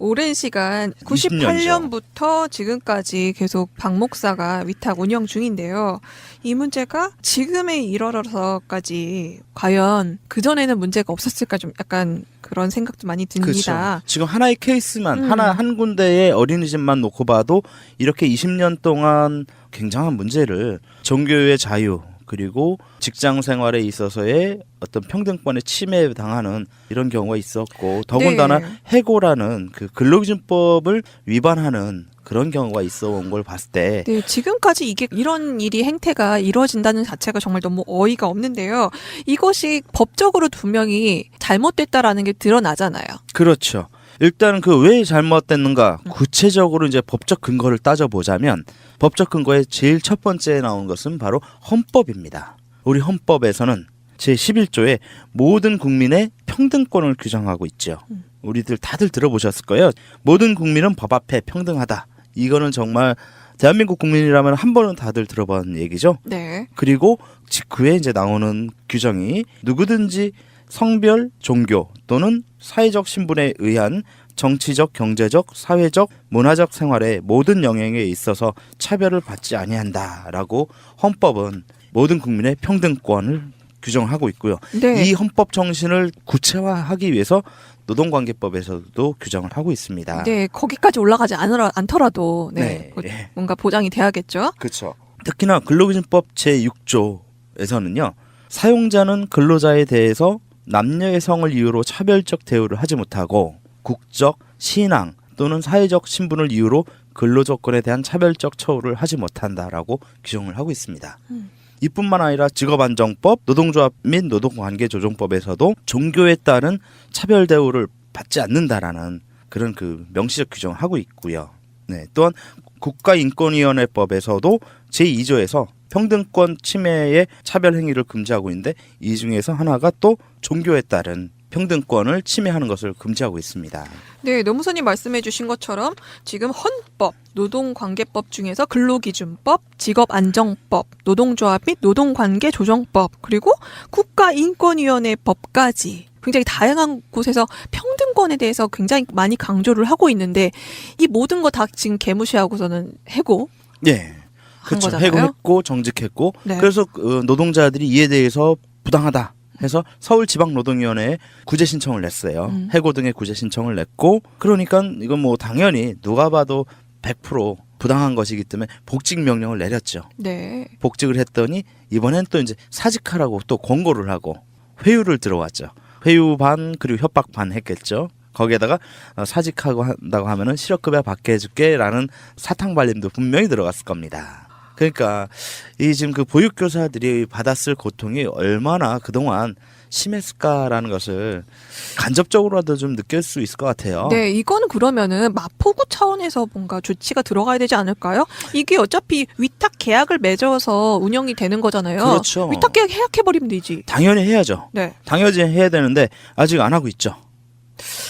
오랜 시간 98년부터 지금까지 계속 박 목사가 위탁 운영 중인데요. 이 문제가 지금에 이르러서까지 과연 그전에는 문제가 없었을까 좀 약간 그런 생각도 많이 듭니다. 그렇죠. 지금 하나의 케이스만 한 군데의 어린이집만 놓고 봐도 이렇게 20년 동안 굉장한 문제를 종교의 자유 그리고 직장 생활에 있어서의 어떤 평등권의 침해에 당하는 이런 경우가 있었고 더군다나 네. 해고라는 그 근로기준법을 위반하는 그런 경우가 있어 온 걸 봤을 때 네, 지금까지 이게 이런 일이 행태가 이루어진다는 자체가 정말 너무 어이가 없는데요. 이것이 법적으로 분명히 잘못됐다라는 게 드러나잖아요. 그렇죠. 일단 그 왜 잘못됐는가 구체적으로 이제 법적 근거를 따져보자면 법적 근거의 제일 첫 번째에 나온 것은 바로 헌법입니다. 우리 헌법에서는 제11조에 모든 국민의 평등권을 규정하고 있죠. 우리들 다들 들어보셨을 거예요. 모든 국민은 법 앞에 평등하다. 이거는 정말 대한민국 국민이라면 한 번은 다들 들어본 얘기죠. 네. 그리고 직후에 이제 나오는 규정이 누구든지 성별, 종교 또는 사회적 신분에 의한 정치적, 경제적, 사회적, 문화적 생활의 모든 영역에 있어서 차별을 받지 아니한다라고 헌법은 모든 국민의 평등권을 규정하고 있고요. 네. 이 헌법 정신을 구체화하기 위해서 노동관계법에서도 규정을 하고 있습니다. 네, 거기까지 올라가지 않더라도 네. 뭔가 보장이 돼야겠죠. 그렇죠. 특히나 근로기준법 제6조에서는요. 사용자는 근로자에 대해서 남녀의 성을 이유로 차별적 대우를 하지 못하고 국적, 신앙 또는 사회적 신분을 이유로 근로조건에 대한 차별적 처우를 하지 못한다라고 규정을 하고 있습니다. 이뿐만 아니라 직업안정법, 노동조합 및 노동관계조정법에서도 종교에 따른 차별 대우를 받지 않는다라는 그런 그 명시적 규정을 하고 있고요. 네, 또한 국가인권위원회법에서도 제2조에서 평등권 침해의 차별 행위를 금지하고 있는데 이 중에서 하나가 또 종교에 따른 평등권을 침해하는 것을 금지하고 있습니다. 네, 노무사님 말씀해 주신 것처럼 지금 헌법, 노동관계법 중에서 근로기준법, 직업안정법, 노동조합 및 노동관계조정법, 그리고 국가인권위원회법까지 굉장히 다양한 곳에서 평등권에 대해서 굉장히 많이 강조를 하고 있는데 이 모든 거 다 지금 개무시하고서는 해고 예. 그렇죠. 거잖아요? 해고했고 정직했고 네. 그래서 노동자들이 이에 대해서 부당하다 해서 서울지방노동위원회에 구제 신청을 냈어요. 해고 등의 구제 신청을 냈고 그러니까 이건 뭐 당연히 누가 봐도 100% 부당한 것이기 때문에 복직 명령을 내렸죠. 네. 복직을 했더니 이번엔 또 이제 사직하라고 또 권고를 하고 회유를 들어왔죠. 회유 반 그리고 협박 반 했겠죠. 거기에다가 사직하고 한다고 하면은 실업급여 받게 해줄게라는 사탕 발림도 분명히 들어갔을 겁니다. 그러니까 이 지금 그 보육교사들이 받았을 고통이 얼마나 그동안 심했을까라는 것을 간접적으로라도 좀 느낄 수 있을 것 같아요. 네, 이거는 그러면은 마포구 차원에서 뭔가 조치가 들어가야 되지 않을까요? 이게 어차피 위탁 계약을 맺어서 운영이 되는 거잖아요. 그렇죠. 위탁 계약 해약해버리면 되지. 당연히 해야죠. 네. 당연히 해야 되는데 아직 안 하고 있죠.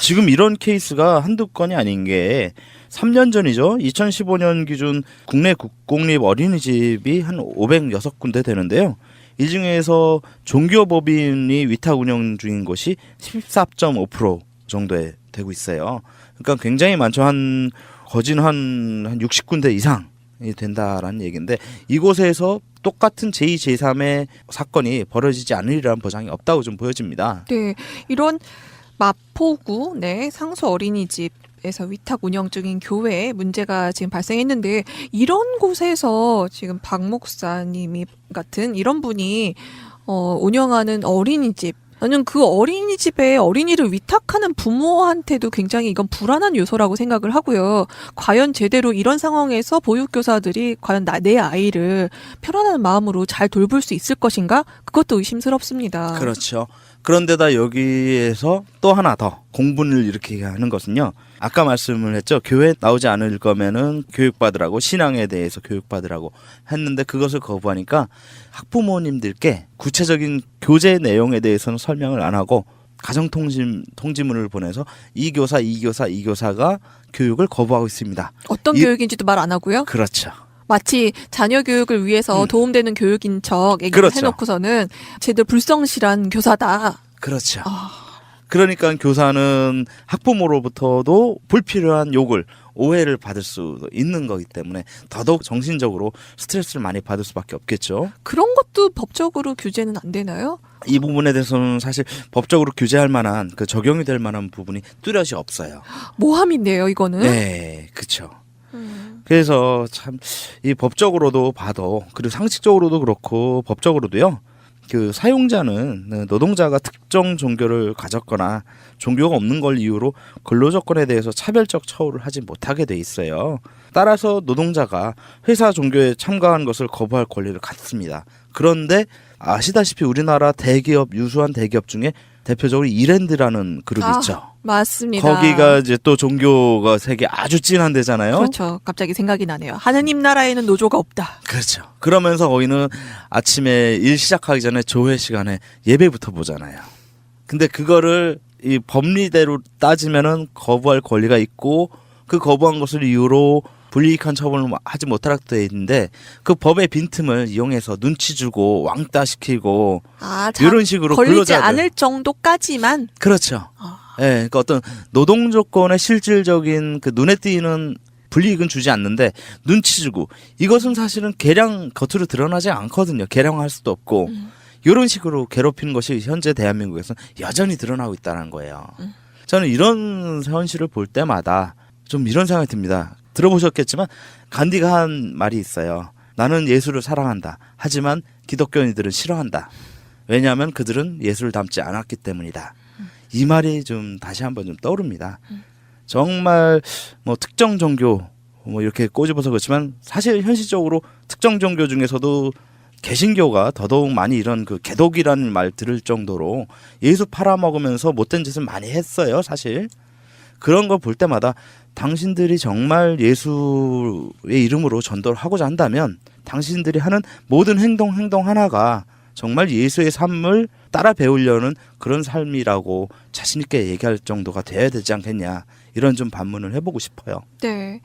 지금 이런 케이스가 한두 건이 아닌 게 3년 전이죠. 2015년 기준 국내 국공립 어린이집이 한 506군데 되는데요. 이 중에서 종교법인이 위탁 운영 중인 곳이 14.5% 정도에 되고 있어요. 그러니까 굉장히 많죠. 거진 한 60군데 이상이 된다라는 얘기인데 이곳에서 똑같은 제2, 제3의 사건이 벌어지지 않으리라는 보장이 없다고 좀 보여집니다. 네, 이런 마포구 네 상수 어린이집에서 위탁 운영 중인 교회에 문제가 지금 발생했는데 이런 곳에서 지금 박 목사님이 같은 이런 분이 운영하는 어린이집 저는 그 어린이집에 어린이를 위탁하는 부모한테도 굉장히 이건 불안한 요소라고 생각을 하고요. 과연 제대로 이런 상황에서 보육교사들이 과연 내 아이를 편안한 마음으로 잘 돌볼 수 있을 것인가? 그것도 의심스럽습니다. 그렇죠. 그런데다 여기에서 또 하나 더 공분을 일으키게 하는 것은요. 아까 말씀을 했죠. 교회 나오지 않을 거면은 교육받으라고 신앙에 대해서 교육받으라고 했는데 그것을 거부하니까 학부모님들께 구체적인 교재 내용에 대해서는 설명을 안 하고 가정통지문을 보내서 이 교사가 교육을 거부하고 있습니다. 어떤 교육인지도 말 안 하고요? 그렇죠. 마치 자녀 교육을 위해서 도움되는 교육인 척 얘기를 그렇죠. 해놓고서는 제대로 불성실한 교사다. 그렇죠. 그러니까 교사는 학부모로부터도 불필요한 욕을 오해를 받을 수도 있는 거기 때문에 더더욱 정신적으로 스트레스를 많이 받을 수밖에 없겠죠. 그런 것도 법적으로 규제는 안 되나요? 이 부분에 대해서는 사실 법적으로 규제할 만한 적용이 될 만한 부분이 뚜렷이 없어요. 모함인데요, 이거는. 네, 그렇죠. 그래서 참 이 법적으로도 봐도 그리고 상식적으로도 그렇고 법적으로도요. 그 사용자는 노동자가 특정 종교를 가졌거나 종교가 없는 걸 이유로 근로조건에 대해서 차별적 처우를 하지 못하게 돼 있어요. 따라서 노동자가 회사 종교에 참가하는 것을 거부할 권리를 갖습니다. 그런데 아시다시피 우리나라 대기업 유수한 대기업 중에 대표적으로 이랜드라는 그룹이 있죠. 맞습니다. 거기가 이제 또 종교가 세계 아주 진한 데잖아요. 그렇죠. 갑자기 생각이 나네요. 하느님 나라에는 노조가 없다. 그렇죠. 그러면서 거기는 아침에 일 시작하기 전에 조회 시간에 예배부터 보잖아요. 근데 그거를 이 법리대로 따지면은 거부할 권리가 있고 그 거부한 것을 이유로 불이익한 처벌을 하지 못하라고 되어 있는데 그 법의 빈틈을 이용해서 눈치 주고 왕따 시키고 이런 식으로 걸리지 근로자들. 않을 정도까지만. 그렇죠. 예, 그러니까 어떤 노동 조건의 실질적인 그 눈에 띄는 불이익은 주지 않는데 눈치 주고 이것은 사실은 계량 겉으로 드러나지 않거든요. 계량할 수도 없고 이런 식으로 괴롭히는 것이 현재 대한민국에서는 여전히 드러나고 있다는 거예요. 저는 이런 현실을 볼 때마다 좀 이런 생각이 듭니다. 들어보셨겠지만 간디가 한 말이 있어요. 나는 예수를 사랑한다. 하지만 기독교인들은 싫어한다. 왜냐하면 그들은 예수를 닮지 않았기 때문이다. 이 말이 좀 다시 한번 좀 떠오릅니다. 정말 뭐 특정 종교 뭐 이렇게 꼬집어서 그렇지만 사실 현실적으로 특정 종교 중에서도 개신교가 더더욱 많이 이런 그 개독이라는 말 들을 정도로 예수 팔아먹으면서 못된 짓을 많이 했어요. 사실 그런 걸 볼 때마다 당신들이 정말 예수의 이름으로 전도를 하고자 한다면 당신들이 하는 모든 행동 하나가 정말 예수의 삶을 따라 배우려는 그런 삶이라고 자신 있게 얘기할 정도가 돼야 되지 않겠냐. 이런 좀 반문을 해보고 싶어요. 네.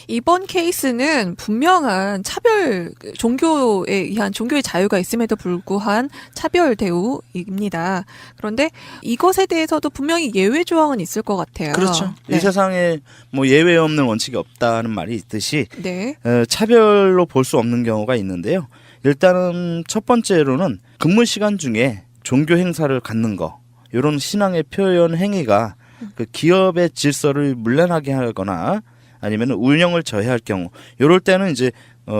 이번 케이스는 분명한 차별, 종교에 의한 종교의 자유가 있음에도 불구한 차별 대우입니다. 그런데 이것에 대해서도 분명히 예외 조항은 있을 것 같아요. 그렇죠. 네. 이 세상에 뭐 예외 없는 원칙이 없다는 말이 있듯이 네. 차별로 볼 수 없는 경우가 있는데요. 일단은 첫 번째로는 근무 시간 중에 종교 행사를 갖는 거, 이런 신앙의 표현 행위가 그 기업의 질서를 문란하게 하거나 아니면 운영을 저해할 경우, 이럴 때는 이제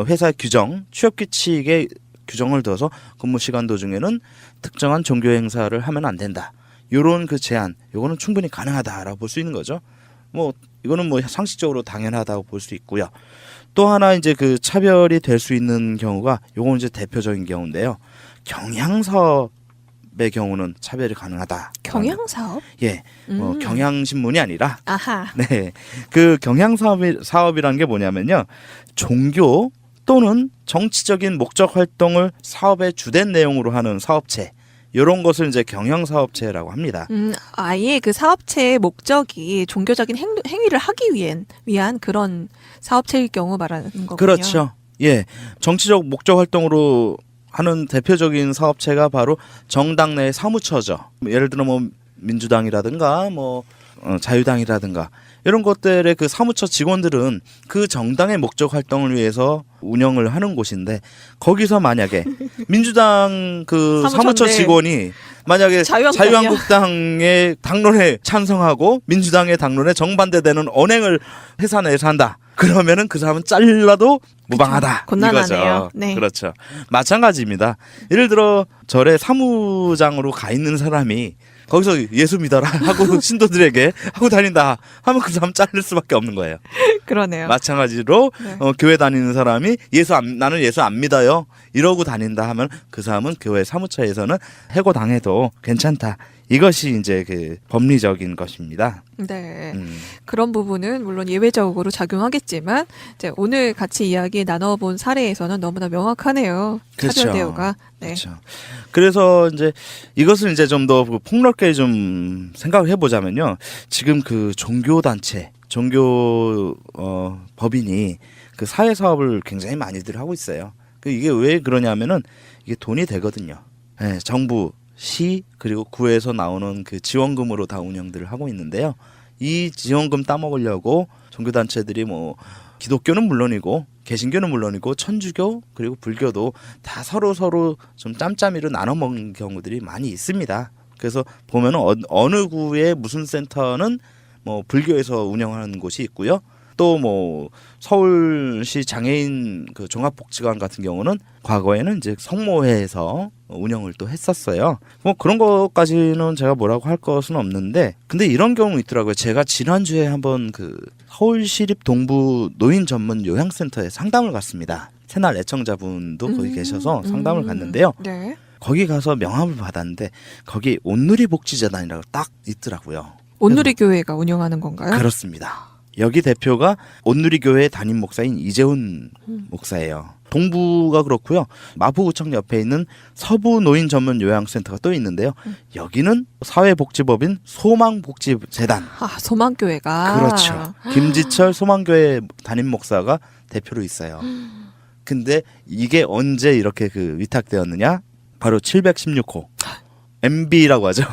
회사 규정, 취업 규칙에 규정을 둬서 근무 시간 도중에는 특정한 종교 행사를 하면 안 된다. 이런 그 제한, 이거는 충분히 가능하다라고 볼 수 있는 거죠. 뭐 이거는 뭐 상식적으로 당연하다고 볼 수 있고요. 또 하나 이제 그 차별이 될 수 있는 경우가, 요건 이제 대표적인 경우인데요. 경향사업의 경우는 차별이 가능하다. 경향사업? 예, 경향신문이 아니라. 아하. 네, 그 경향사업이라는 게 뭐냐면요, 종교 또는 정치적인 목적 활동을 사업의 주된 내용으로 하는 사업체. 이런 것을 이제 경영사업체라고 합니다. 아예 그 사업체의 목적이 종교적인 행위를 하기 위한 그런 사업체일 경우 말하는 거군요. 그렇죠. 예, 정치적 목적 활동으로 하는 대표적인 사업체가 바로 정당 내 사무처죠. 예를 들어 뭐 민주당이라든가 뭐 자유당이라든가 이런 것들의 그 사무처 직원들은 그 정당의 목적 활동을 위해서 운영을 하는 곳인데, 거기서 만약에 민주당 그 사무처 직원이 만약에 자유한국당의 당론에 찬성하고 민주당의 당론에 정반대되는 언행을 회사 내에서 한다. 그러면은 그 사람은 잘라도 무방하다. 곤란하네요. 이거죠. 네. 그렇죠. 마찬가지입니다. 예를 들어 절에 사무장으로 가 있는 사람이 거기서 예수 믿어라 하고 신도들에게 하고 다닌다 하면 그 사람 자를 수밖에 없는 거예요. 그러네요. 마찬가지로 네. 교회 다니는 사람이 나는 예수 안 믿어요 이러고 다닌다 하면 그 사람은 교회 사무처에서는 해고당해도 괜찮다. 이것이 이제 그 법리적인 것입니다. 네. 그런 부분은 물론 예외적으로 작용하겠지만 이제 오늘 같이 이야기 나눠본 사례에서는 너무나 명확하네요. 그렇죠. 차별 대우가. 네. 그렇죠. 그래서 이제 이것을 이제 좀 더 폭넓게 좀 생각을 해보자면요. 지금 그 종교단체, 법인이 그 사회 사업을 굉장히 많이들 하고 있어요. 이게 왜 그러냐면은 이게 돈이 되거든요. 네, 정부, 시 그리고 구에서 나오는 그 지원금으로 다 운영들을 하고 있는데요. 이 지원금 따먹으려고 종교단체들이 뭐 기독교는 물론이고 개신교는 물론이고 천주교 그리고 불교도 다 서로 좀 짬짬이로 나눠 먹는 경우들이 많이 있습니다. 그래서 보면은 어느 구에 무슨 센터는 뭐 불교에서 운영하는 곳이 있고요. 또 뭐 서울시 장애인 그 종합복지관 같은 경우는 과거에는 이제 성모회에서 운영을 또 했었어요. 뭐 그런 것까지는 제가 뭐라고 할 것은 없는데, 근데 이런 경우 있더라고요. 제가 지난주에 한번 그 서울시립 동부 노인 전문 요양센터에 상담을 갔습니다. 새날 애청자분도 거기 계셔서 상담을 갔는데요. 네. 거기 가서 명함을 받았는데 거기 온누리 복지재단이라고 딱 있더라고요. 온누리 교회가 운영하는 건가요? 그렇습니다. 여기 대표가 온누리교회 담임 목사인 이재훈 목사예요. 동부가 그렇고요. 마포구청 옆에 있는 서부 노인 전문 요양센터가 또 있는데요. 여기는 사회복지법인 소망복지재단. 아, 소망교회가. 그렇죠. 김지철 소망교회 담임 목사가 대표로 있어요. 근데 이게 언제 이렇게 그 위탁되었느냐? 바로 716호. MB라고 하죠.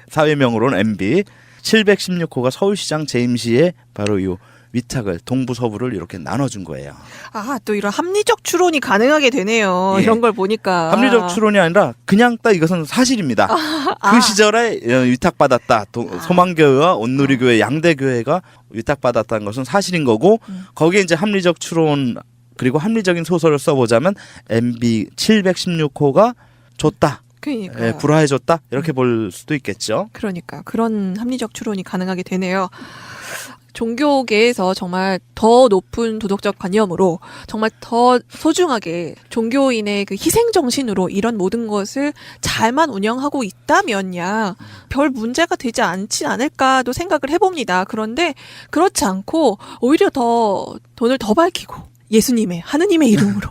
사회명으로는 MB. 716호가 서울시장 재임시에 바로 이 위탁을 동부 서부를 이렇게 나눠준 거예요. 아, 또 이런 합리적 추론이 가능하게 되네요. 예. 이런 걸 보니까. 합리적 추론이 아니라 그냥 딱 이것은 사실입니다. 그 시절에 위탁받았다. 소망교회와 온누리교회 양대교회가 위탁받았다는 것은 사실인 거고, 거기에 이제 합리적 추론 그리고 합리적인 소설을 써보자면 MB 716호가 줬다. 그러니까 예, 불화해줬다 이렇게 볼 수도 있겠죠. 그러니까 그런 합리적 추론이 가능하게 되네요. 종교계에서 정말 더 높은 도덕적 관념으로 정말 더 소중하게 종교인의 그 희생 정신으로 이런 모든 것을 잘만 운영하고 있다면야 별 문제가 되지 않지 않을까도 생각을 해봅니다. 그런데 그렇지 않고 오히려 더 돈을 더 밝히고 예수님의 하느님의 이름으로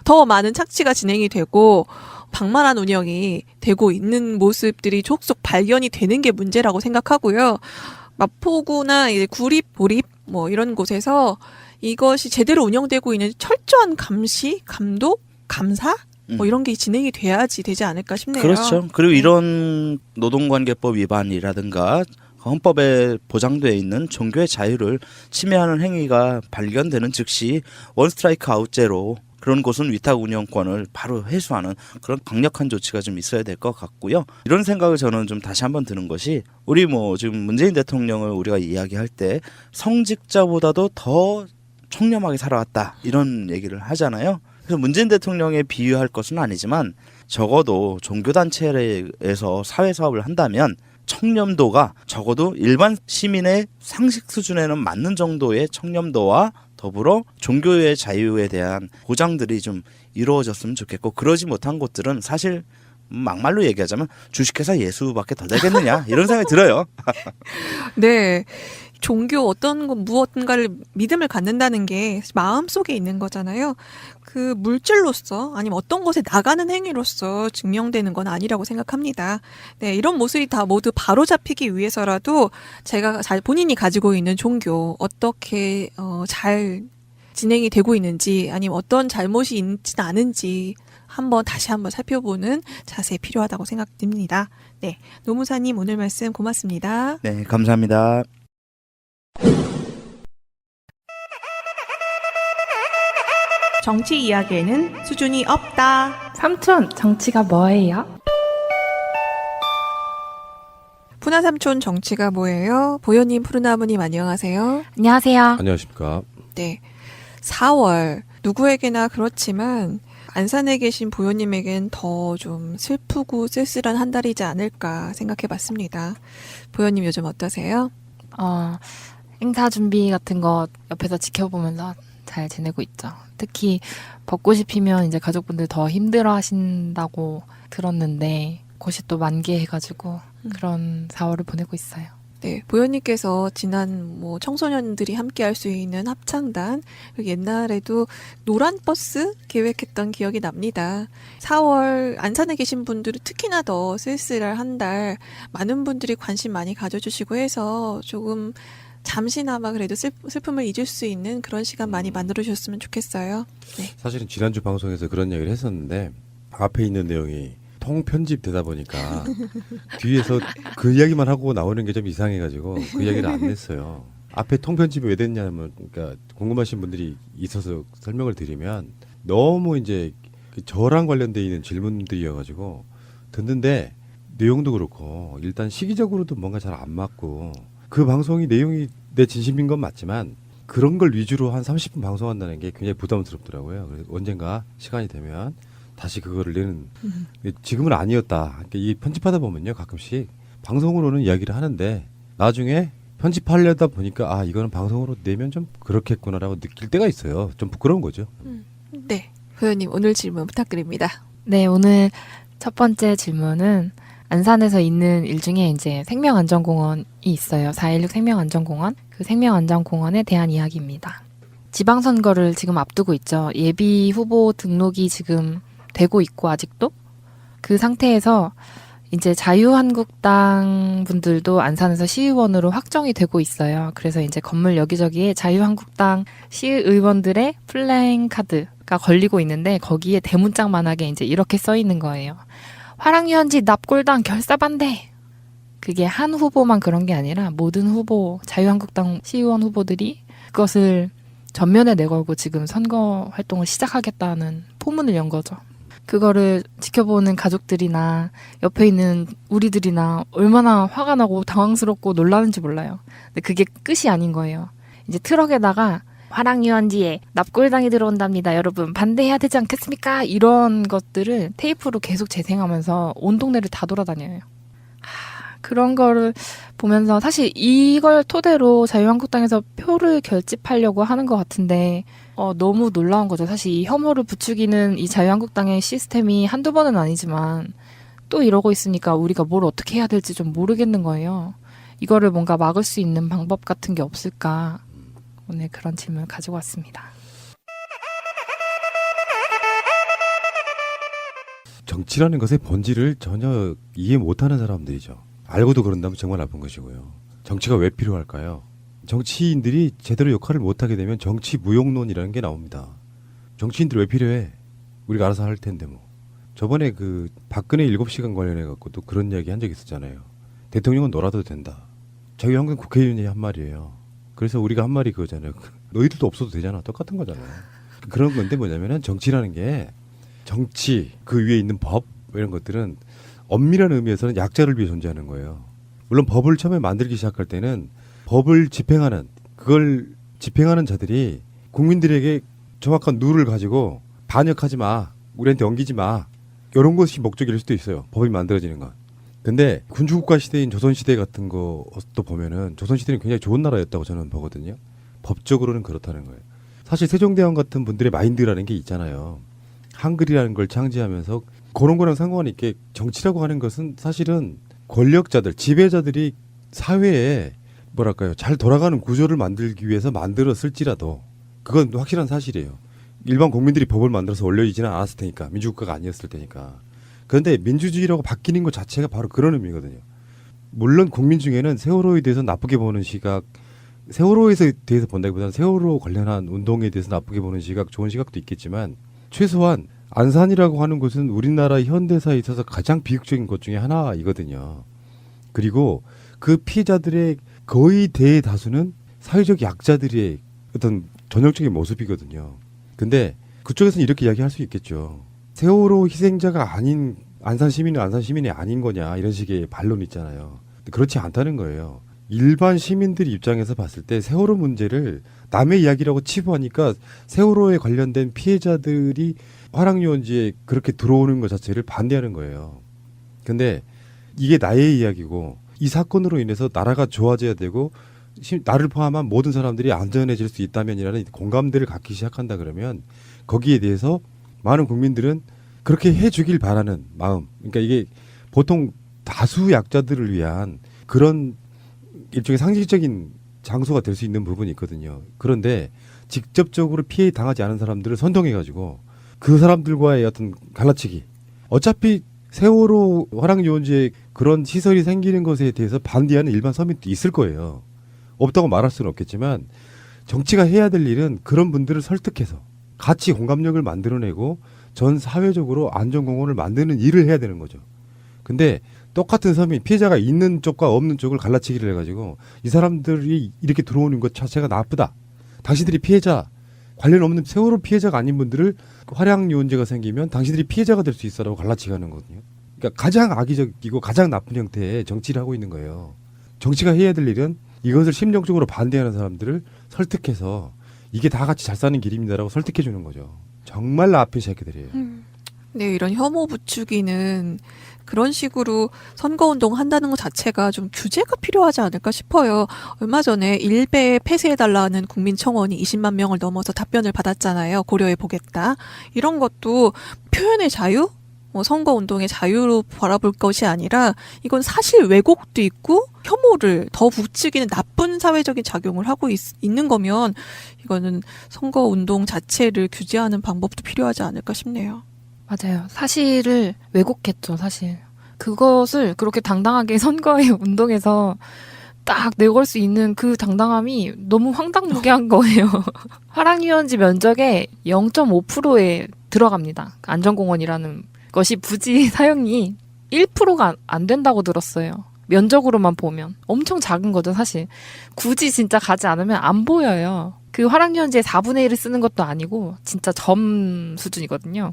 더 많은 착취가 진행이 되고 방만한 운영이 되고 있는 모습들이 족속 발견이 되는 게 문제라고 생각하고요. 마포구나 이제 구립, 보립 뭐 이런 곳에서 이것이 제대로 운영되고 있는 철저한 감시, 감독, 감사 뭐 이런 게 진행이 돼야지 되지 않을까 싶네요. 그렇죠. 그리고 이런 노동관계법 위반이라든가 헌법에 보장되어 있는 종교의 자유를 침해하는 행위가 발견되는 즉시 원스트라이크 아웃제로 그런 곳은 위탁 운영권을 바로 회수하는 그런 강력한 조치가 좀 있어야 될 것 같고요. 이런 생각을 저는 좀 다시 한번 드는 것이 우리 뭐 지금 문재인 대통령을 우리가 이야기할 때 성직자보다도 더 청렴하게 살아왔다 이런 얘기를 하잖아요. 그래서 문재인 대통령에 비유할 것은 아니지만 적어도 종교단체에서 사회사업을 한다면 청렴도가 적어도 일반 시민의 상식 수준에는 맞는 정도의 청렴도와 더불어 종교의 자유에 대한 보장들이 좀 이루어졌으면 좋겠고 그러지 못한 곳들은 사실 막말로 얘기하자면 주식회사 예수밖에 더 되겠느냐 이런 생각이 들어요. 네. 종교 어떤 것 무엇인가를 믿음을 갖는다는 게 마음속에 있는 거잖아요. 그 물질로서 아니면 어떤 것에 나가는 행위로서 증명되는 건 아니라고 생각합니다. 네, 이런 모습이 다 모두 바로잡히기 위해서라도 제가 본인이 가지고 있는 종교 어떻게 잘 진행이 되고 있는지 아니면 어떤 잘못이 있지는 않은지 다시 한번 살펴보는 자세 필요하다고 생각됩니다. 네, 노무사님 오늘 말씀 고맙습니다. 네, 감사합니다. 정치 이야기에는 수준이 없다. 삼촌, 정치가 뭐예요? 푸나삼촌 정치가 뭐예요? 보현님, 푸르나무님 안녕하세요. 안녕하세요. 안녕하십니까. 네, 4월 누구에게나 그렇지만 안산에 계신 보현님에겐 더 좀 슬프고 쓸쓸한 한 달이지 않을까 생각해봤습니다. 보현님 요즘 어떠세요? 행사 준비 같은 거 옆에서 지켜보면서 잘 지내고 있죠. 특히 벚꽃이 피면 이제 가족분들 더 힘들어 하신다고 들었는데 곳이 또 만개해가지고 그런 4월을 보내고 있어요. 네, 보현님께서 지난 청소년들이 함께 할 수 있는 합창단, 그리고 옛날에도 노란 버스 계획했던 기억이 납니다. 4월 안산에 계신 분들은 특히나 더 쓸쓸할 한 달, 많은 분들이 관심 많이 가져주시고 해서 조금 잠시나마 그래도 슬픔을 잊을 수 있는 그런 시간 많이 만들어주셨으면 좋겠어요. 네. 사실은 지난주 방송에서 그런 얘기를 했었는데 앞에 있는 내용이 통편집되다 보니까 뒤에서 그 이야기만 하고 나오는 게 좀 이상해가지고 그 이야기를 안 냈어요. 앞에 통편집이 왜 됐냐면, 그러니까 궁금하신 분들이 있어서 설명을 드리면 너무 이제 저랑 관련돼 있는 질문들이어가지고 듣는데 내용도 그렇고 일단 시기적으로도 뭔가 잘 안 맞고 그 방송이 내용이 내 진심인 건 맞지만 그런 걸 위주로 한 30분 방송한다는 게 굉장히 부담스럽더라고요. 그래서 언젠가 시간이 되면 다시 그거를 내는 지금은 아니었다. 그러니까 이 편집하다 보면요 가끔씩 방송으로는 이야기를 하는데 나중에 편집하려다 보니까 이거는 방송으로 내면 좀 그렇겠구나라고 느낄 때가 있어요. 좀 부끄러운 거죠. 네, 보현님 오늘 질문 부탁드립니다. 네, 오늘 첫 번째 질문은 안산에서 있는 일 중에 이제 생명안전공원이 있어요. 4.16 생명안전공원. 그 생명안전공원에 대한 이야기입니다. 지방선거를 지금 앞두고 있죠. 예비 후보 등록이 지금 되고 있고 아직도 그 상태에서 이제 자유한국당 분들도 안산에서 시의원으로 확정이 되고 있어요. 그래서 이제 건물 여기저기에 자유한국당 시의원들의 플래카드가 걸리고 있는데 거기에 대문짝만하게 이제 이렇게 써 있는 거예요. 화랑유원지 납골당 결사반대. 그게 한 후보만 그런 게 아니라 모든 후보, 자유한국당 시의원 후보들이 그것을 전면에 내걸고 지금 선거 활동을 시작하겠다는 포문을 연 거죠. 그거를 지켜보는 가족들이나 옆에 있는 우리들이나 얼마나 화가 나고 당황스럽고 놀라는지 몰라요. 근데 그게 끝이 아닌 거예요. 이제 트럭에다가 화랑유원지에 납골당이 들어온답니다. 여러분 반대해야 되지 않겠습니까? 이런 것들을 테이프로 계속 재생하면서 온 동네를 다 돌아다녀요. 그런 거를 보면서 사실 이걸 토대로 자유한국당에서 표를 결집하려고 하는 것 같은데 너무 놀라운 거죠. 사실 이 혐오를 부추기는 이 자유한국당의 시스템이 한두 번은 아니지만 또 이러고 있으니까 우리가 뭘 어떻게 해야 될지 좀 모르겠는 거예요. 이거를 뭔가 막을 수 있는 방법 같은 게 없을까. 오늘 그런 질문을 가지고 왔습니다. 정치라는 것의 본질을 전혀 이해 못하는 사람들이죠. 알고도 그런다면 정말 나쁜 것이고요. 정치가 왜 필요할까요? 정치인들이 제대로 역할을 못하게 되면 정치 무용론이라는 게 나옵니다. 정치인들 왜 필요해? 우리가 알아서 할 텐데 뭐. 저번에 그 박근혜 7시간 관련해 갖고도 그런 이야기 한 적 있었잖아요. 대통령은 놀아도 된다. 저희 항상 국회의원이 한 말이에요. 그래서 우리가 한 말이 그거잖아요. 너희들도 없어도 되잖아. 똑같은 거잖아요. 그런 건데 뭐냐면은 정치라는 게 정치 그 위에 있는 법 이런 것들은 엄밀한 의미에서는 약자를 위해 존재하는 거예요. 물론 법을 처음에 만들기 시작할 때는 법을 집행하는 그걸 집행하는 자들이 국민들에게 정확한 룰을 가지고 반역하지 마, 우리한테 엉기지 마 이런 것이 목적일 수도 있어요. 법이 만들어지는 건. 근데 군주국가 시대인 조선시대 같은 것도 보면은 조선시대는 굉장히 좋은 나라였다고 저는 보거든요. 법적으로는 그렇다는 거예요. 사실 세종대왕 같은 분들의 마인드라는 게 있잖아요. 한글이라는 걸 창제하면서 그런 거랑 상관이 있게 정치라고 하는 것은 사실은 권력자들, 지배자들이 사회에 뭐랄까요, 잘 돌아가는 구조를 만들기 위해서 만들었을지라도 그건 확실한 사실이에요. 일반 국민들이 법을 만들어서 올려지지는 않았을 테니까, 민주국가가 아니었을 테니까. 그런데 민주주의라고 바뀌는 것 자체가 바로 그런 의미거든요. 물론 국민 중에는 세월호에 대해서 나쁘게 보는 시각, 세월호에 대해서 본다기보다는 세월호 관련한 운동에 대해서 나쁘게 보는 시각, 좋은 시각도 있겠지만 최소한 안산이라고 하는 곳은 우리나라 현대사에 있어서 가장 비극적인 것 중에 하나이거든요. 그리고 그 피해자들의 거의 대다수는 사회적 약자들의 어떤 전형적인 모습이거든요. 근데 그쪽에서는 이렇게 이야기할 수 있겠죠. 세월호 희생자가 아닌 안산 시민은 안산 시민이 아닌 거냐 이런 식의 반론이 있잖아요. 근데 그렇지 않다는 거예요. 일반 시민들 입장에서 봤을 때 세월호 문제를 남의 이야기라고 치부하니까 세월호에 관련된 피해자들이 화랑유원지에 그렇게 들어오는 것 자체를 반대하는 거예요. 근데 이게 나의 이야기고 이 사건으로 인해서 나라가 좋아져야 되고 나를 포함한 모든 사람들이 안전해질 수 있다면이라는 공감대를 갖기 시작한다 그러면 거기에 대해서 많은 국민들은 그렇게 해주길 바라는 마음. 그러니까 이게 보통 다수 약자들을 위한 그런 일종의 상징적인 장소가 될 수 있는 부분이 있거든요. 그런데 직접적으로 피해 당하지 않은 사람들을 선동해가지고 그 사람들과의 어떤 갈라치기. 어차피 세월호 화랑유원지에 그런 시설이 생기는 것에 대해서 반대하는 일반 서민도 있을 거예요. 없다고 말할 수는 없겠지만 정치가 해야 될 일은 그런 분들을 설득해서 같이 공감력을 만들어내고 전 사회적으로 안전공원을 만드는 일을 해야 되는 거죠. 근데 똑같은 서민, 피해자가 있는 쪽과 없는 쪽을 갈라치기를 해가지고 이 사람들이 이렇게 들어오는 것 자체가 나쁘다. 당신들이 피해자, 관련 없는 세월호 피해자가 아닌 분들을 화랑유원지가 생기면 당신들이 피해자가 될 수 있어라고 갈라치기 하는 거거든요. 그러니까 가장 악의적이고 가장 나쁜 형태의 정치를 하고 있는 거예요. 정치가 해야 될 일은 이것을 심정적으로 반대하는 사람들을 설득해서 이게 다 같이 잘 사는 길입니다라고 설득해 주는 거죠. 정말 나쁜 새끼들이에요. 네, 이런 혐오 부추기는 그런 식으로 선거운동 한다는 것 자체가 좀 규제가 필요하지 않을까 싶어요. 얼마 전에 일베 폐쇄해달라는 국민청원이 20만 명을 넘어서 답변을 받았잖아요. 고려해 보겠다. 이런 것도 표현의 자유? 선거운동의 자유로 바라볼 것이 아니라 이건 사실 왜곡도 있고 혐오를 더 부추기는 나쁜 사회적인 작용을 하고 있는 거면 이거는 선거운동 자체를 규제하는 방법도 필요하지 않을까 싶네요. 맞아요. 사실을 왜곡했죠, 사실. 그것을 그렇게 당당하게 선거의 운동에서 딱 내걸 수 있는 그 당당함이 너무 황당무계한 거예요. 화랑유원지 면적의 0.5%에 들어갑니다. 안전공원이라는 것이 부지 사용이 1%가 안 된다고 들었어요. 면적으로만 보면. 엄청 작은 거죠, 사실. 굳이 진짜 가지 않으면 안 보여요. 그 화랑유원지의 4분의 1을 쓰는 것도 아니고 진짜 점 수준이거든요.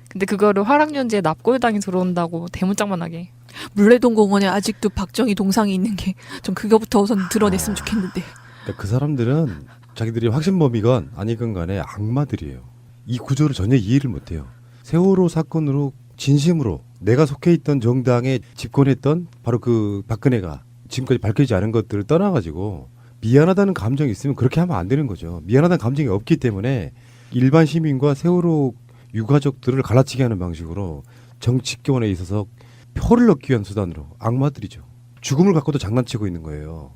근데 그거를 화랑유원지에 납골당이 들어온다고 대문짝만하게. 물레동 공원에 아직도 박정희 동상이 있는 게 좀 그거부터 우선 드러냈으면 좋겠는데. 그러니까 그 사람들은 자기들이 확신범이건 아니건 간에 악마들이에요. 이 구조를 전혀 이해를 못해요. 세월호 사건으로 진심으로 내가 속해 있던 정당에 집권했던 바로 그 박근혜가 지금까지 밝혀지지 않은 것들을 떠나가지고 미안하다는 감정이 있으면 그렇게 하면 안 되는 거죠. 미안하다는 감정이 없기 때문에 일반 시민과 세월호 유가족들을 갈라치게 하는 방식으로 정치권에 있어서 표를 얻기 위한 수단으로 악마들이죠. 죽음을 갖고도 장난치고 있는 거예요.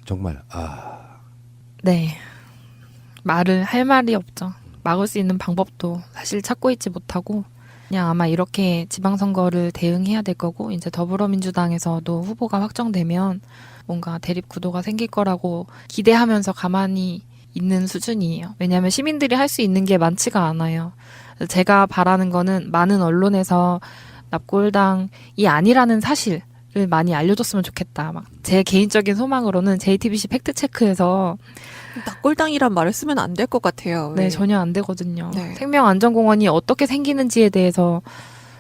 정말 네. 할 말이 없죠. 막을 수 있는 방법도 사실 찾고 있지 못하고 그냥 아마 이렇게 지방선거를 대응해야 될 거고 이제 더불어민주당에서도 후보가 확정되면 뭔가 대립 구도가 생길 거라고 기대하면서 가만히 있는 수준이에요. 왜냐하면 시민들이 할 수 있는 게 많지가 않아요. 제가 바라는 거는 많은 언론에서 납골당이 아니라는 사실을 많이 알려줬으면 좋겠다. 막 제 개인적인 소망으로는 JTBC 팩트체크에서 납골당이란 말을 쓰면 안 될 것 같아요. 네, 전혀 안 되거든요. 생명안전공원이 어떻게 생기는지에 대해서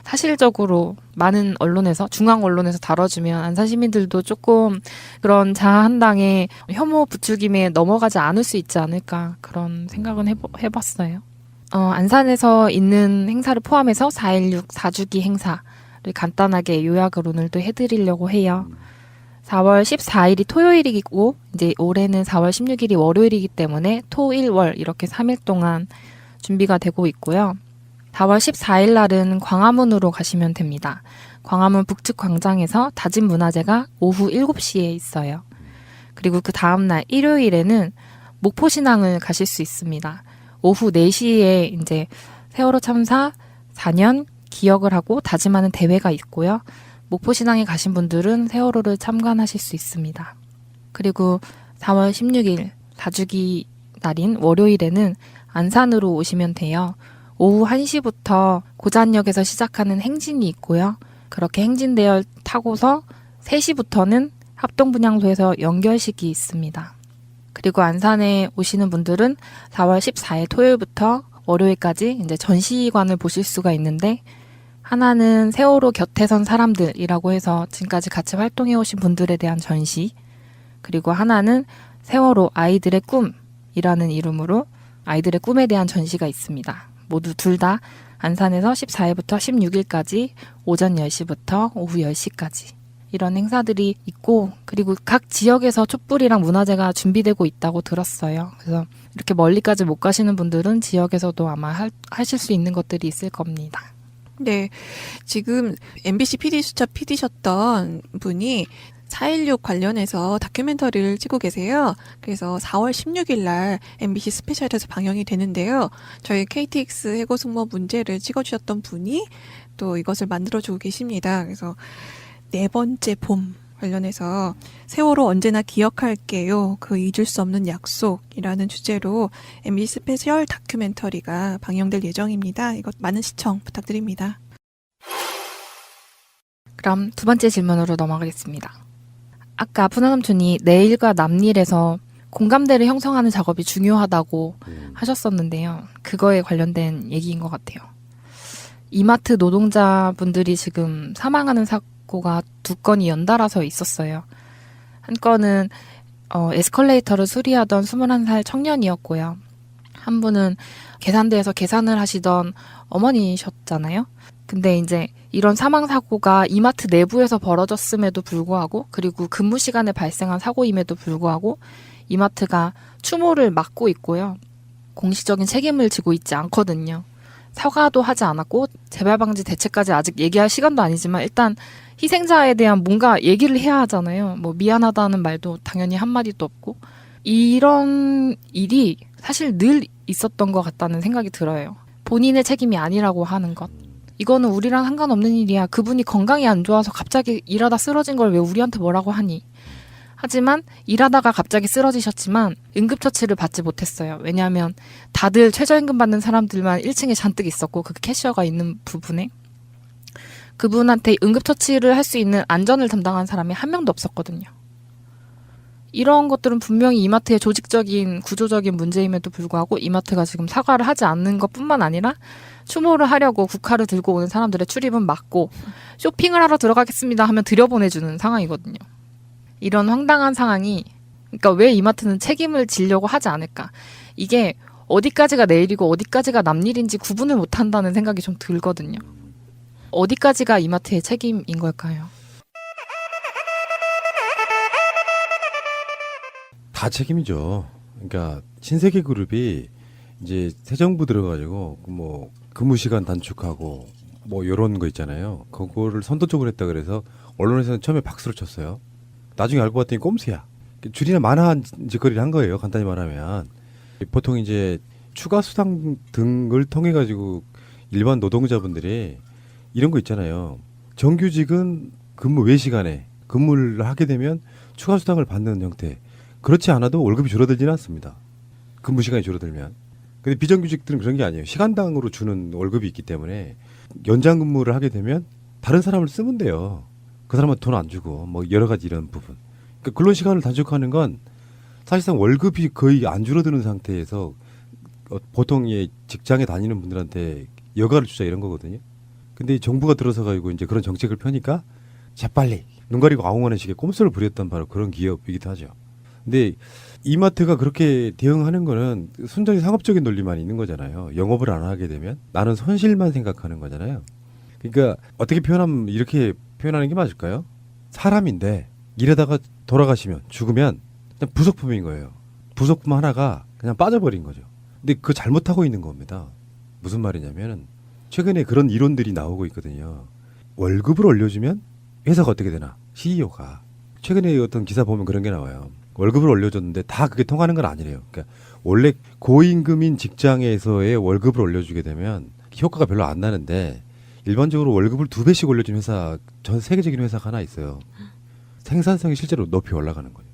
사실적으로 많은 언론에서, 중앙 언론에서 다뤄주면 안산 시민들도 조금 그런 자한당의 혐오 부추김에 넘어가지 않을 수 있지 않을까 그런 생각은 해봤어요. 안산에서 있는 행사를 포함해서 4.16 4주기 행사를 간단하게 요약을 오늘 또 해드리려고 해요. 4월 14일이 토요일이고 이제 올해는 4월 16일이 월요일이기 때문에 토, 일, 월 이렇게 3일 동안 준비가 되고 있고요. 4월 14일 날은 광화문으로 가시면 됩니다. 광화문 북측 광장에서 다짐 문화제가 오후 7시에 있어요. 그리고 그 다음 날 일요일에는 목포신앙을 가실 수 있습니다. 오후 4시에 이제 세월호 참사 4년 기억을 하고 다짐하는 대회가 있고요. 목포신앙에 가신 분들은 세월호를 참관하실 수 있습니다. 그리고 4월 16일 4주기 날인 월요일에는 안산으로 오시면 돼요. 오후 1시부터 고잔역에서 시작하는 행진이 있고요. 그렇게 행진대열 타고서 3시부터는 합동분향소에서 연결식이 있습니다. 그리고 안산에 오시는 분들은 4월 14일 토요일부터 월요일까지 이제 전시관을 보실 수가 있는데 하나는 세월호 곁에 선 사람들이라고 해서 지금까지 같이 활동해 오신 분들에 대한 전시, 그리고 하나는 세월호 아이들의 꿈이라는 이름으로 아이들의 꿈에 대한 전시가 있습니다. 모두 둘 다 안산에서 14일부터 16일까지 오전 10시부터 오후 10시까지 이런 행사들이 있고, 그리고 각 지역에서 촛불이랑 문화제가 준비되고 있다고 들었어요. 그래서 이렇게 멀리까지 못 가시는 분들은 지역에서도 아마 하실 수 있는 것들이 있을 겁니다. 네, 지금 MBC PD수첩 PD셨던 분이 4.16 관련해서 다큐멘터리를 찍고 계세요. 그래서 4월 16일 날 MBC 스페셜에서 방영이 되는데요. 저희 KTX 해고 승무원 문제를 찍어주셨던 분이 또 이것을 만들어주고 계십니다. 그래서 4번째 봄 관련해서 세월호 언제나 기억할게요. 그 잊을 수 없는 약속이라는 주제로 MBC 스페셜 다큐멘터리가 방영될 예정입니다. 이것 많은 시청 부탁드립니다. 그럼 두 번째 질문으로 넘어가겠습니다. 아까 푸나삼촌이 내일과 남일에서 공감대를 형성하는 작업이 중요하다고 하셨었는데요. 그거에 관련된 얘기인 것 같아요. 이마트 노동자분들이 지금 사망하는 사고가 2건이 연달아서 있었어요. 한 건은 에스컬레이터를 수리하던 21살 청년이었고요. 한 분은 계산대에서 계산을 하시던 어머니셨잖아요. 근데 이제 이런 사망 사고가 이마트 내부에서 벌어졌음에도 불구하고, 그리고 근무 시간에 발생한 사고임에도 불구하고 이마트가 추모를 막고 있고요. 공식적인 책임을 지고 있지 않거든요. 사과도 하지 않았고 재발 방지 대책까지 아직 얘기할 시간도 아니지만 일단 희생자에 대한 뭔가 얘기를 해야 하잖아요. 뭐 미안하다는 말도 당연히 한마디도 없고, 이런 일이 사실 늘 있었던 것 같다는 생각이 들어요. 본인의 책임이 아니라고 하는 것. 이거는 우리랑 상관없는 일이야. 그분이 건강이 안 좋아서 갑자기 일하다 쓰러진 걸 왜 우리한테 뭐라고 하니? 하지만 일하다가 갑자기 쓰러지셨지만 응급처치를 받지 못했어요. 왜냐하면 다들 최저임금 받는 사람들만 1층에 잔뜩 있었고 그 캐셔가 있는 부분에 그분한테 응급처치를 할 수 있는 안전을 담당한 사람이 한 명도 없었거든요. 이런 것들은 분명히 이마트의 조직적인 구조적인 문제임에도 불구하고 이마트가 지금 사과를 하지 않는 것뿐만 아니라 추모를 하려고 국화를 들고 오는 사람들의 출입은 막고 쇼핑을 하러 들어가겠습니다 하면 들여보내주는 상황이거든요. 이런 황당한 상황이, 그러니까 왜 이마트는 책임을 지려고 하지 않을까? 이게 어디까지가 내 일이고 어디까지가 남 일인지 구분을 못한다는 생각이 좀 들거든요. 어디까지가 이마트의 책임인 걸까요? 다 책임이죠. 그러니까 신세계 그룹이 이제 새 정부 들어가지고 뭐 근무 시간 단축하고 뭐 이런 거 있잖아요. 그거를 선도적으로 했다 그래서 언론에서는 처음에 박수를 쳤어요. 나중에 알고 봤더니 꼼수야. 줄이나 마나한 짓거리를 한 거예요. 간단히 말하면 보통 이제 추가 수당 등을 통해 가지고 일반 노동자분들이 이런 거 있잖아요. 정규직은 근무 외 시간에 근무를 하게 되면 추가 수당을 받는 형태. 그렇지 않아도 월급이 줄어들지는 않습니다. 근무 시간이 줄어들면. 근데 비정규직들은 그런 게 아니에요. 시간당으로 주는 월급이 있기 때문에 연장 근무를 하게 되면 다른 사람을 쓰면 돼요. 그 사람은 돈 안 주고 뭐 여러 가지 이런 부분. 그러니까 근로 시간을 단축하는 건 사실상 월급이 거의 안 줄어드는 상태에서 보통 직장에 다니는 분들한테 여가를 주자 이런 거거든요. 근데 정부가 들어서 가지고 이제 그런 정책을 펴니까 재빨리 눈 가리고 아웅하는 식의 꼼수를 부렸던 바로 그런 기업이기도 하죠. 근데 이마트가 그렇게 대응하는 거는 순전히 상업적인 논리만 있는 거잖아요. 영업을 안 하게 되면 나는 손실만 생각하는 거잖아요. 그러니까 어떻게 표현하면 이렇게 표현하는 게 맞을까요? 사람인데 일하다가 돌아가시면 죽으면 그냥 부속품인 거예요. 부속품 하나가 그냥 빠져버린 거죠. 근데 그거 잘못하고 있는 겁니다. 무슨 말이냐면 최근에 그런 이론들이 나오고 있거든요. 월급을 올려주면 회사가 어떻게 되나? CEO가 최근에 어떤 기사 보면 그런 게 나와요. 월급을 올려줬는데 다 그게 통하는 건 아니래요. 그러니까 원래 고임금인 직장에서의 월급을 올려주게 되면 효과가 별로 안 나는데 일반적으로 월급을 2배씩 올려준 회사, 전 세계적인 회사가 하나 있어요. 생산성이 실제로 높이 올라가는 거예요.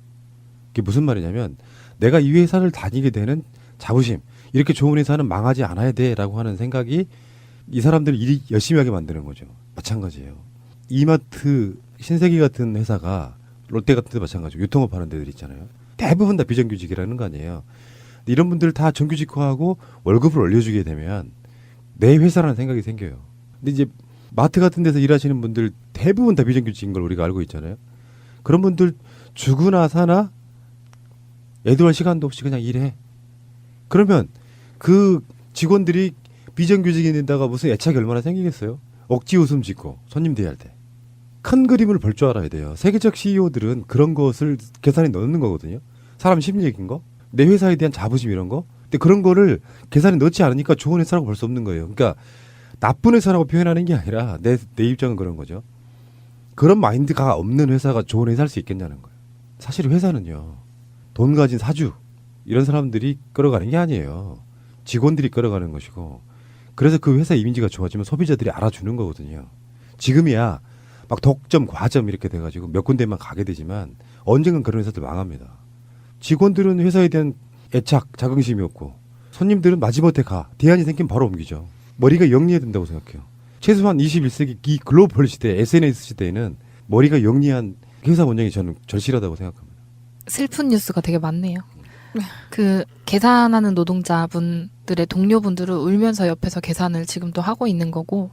그게 무슨 말이냐면 내가 이 회사를 다니게 되는 자부심, 이렇게 좋은 회사는 망하지 않아야 돼라고 하는 생각이 이 사람들 일이 열심히 하게 만드는 거죠. 마찬가지예요. 이마트, 신세계 같은 회사가 롯데 같은 데 마찬가지고 유통업 하는 데들 있잖아요. 대부분 다 비정규직이라는 거 아니에요. 이런 분들 다 정규직화하고 월급을 올려주게 되면 내 회사라는 생각이 생겨요. 근데 이제 마트 같은 데서 일하시는 분들 대부분 다 비정규직인 걸 우리가 알고 있잖아요. 그런 분들 죽으나 사나 애도할 시간도 없이 그냥 일해. 그러면 그 직원들이 비정규직인데다가 무슨 애착이 얼마나 생기겠어요? 억지 웃음 짓고 손님 대할 때. 큰 그림을 볼 줄 알아야 돼요. 세계적 CEO들은 그런 것을 계산에 넣는 거거든요. 사람 심리적인 거, 내 회사에 대한 자부심 이런 거. 근데 그런 거를 계산에 넣지 않으니까 좋은 회사라고 볼 수 없는 거예요. 그러니까 나쁜 회사라고 표현하는 게 아니라 내 입장은 그런 거죠. 그런 마인드가 없는 회사가 좋은 회사일 수 있겠냐는 거예요. 사실 회사는요. 돈 가진 사주 이런 사람들이 끌어가는 게 아니에요. 직원들이 끌어가는 것이고 그래서 그 회사 이미지가 좋아지면 소비자들이 알아주는 거거든요. 지금이야 막 독점, 과점 이렇게 돼가지고 몇 군데만 가게 되지만 언젠간 그런 회사들 망합니다. 직원들은 회사에 대한 애착, 자긍심이 없고 손님들은 마지못해 가. 대안이 생기면 바로 옮기죠. 머리가 영리해야 된다고 생각해요. 최소한 21세기 이 글로벌 시대, SNS 시대에는 머리가 영리한 회사 운영이 저는 절실하다고 생각합니다. 슬픈 뉴스가 되게 많네요. 그 계산하는 노동자분들의 동료분들은 울면서 옆에서 계산을 지금도 하고 있는 거고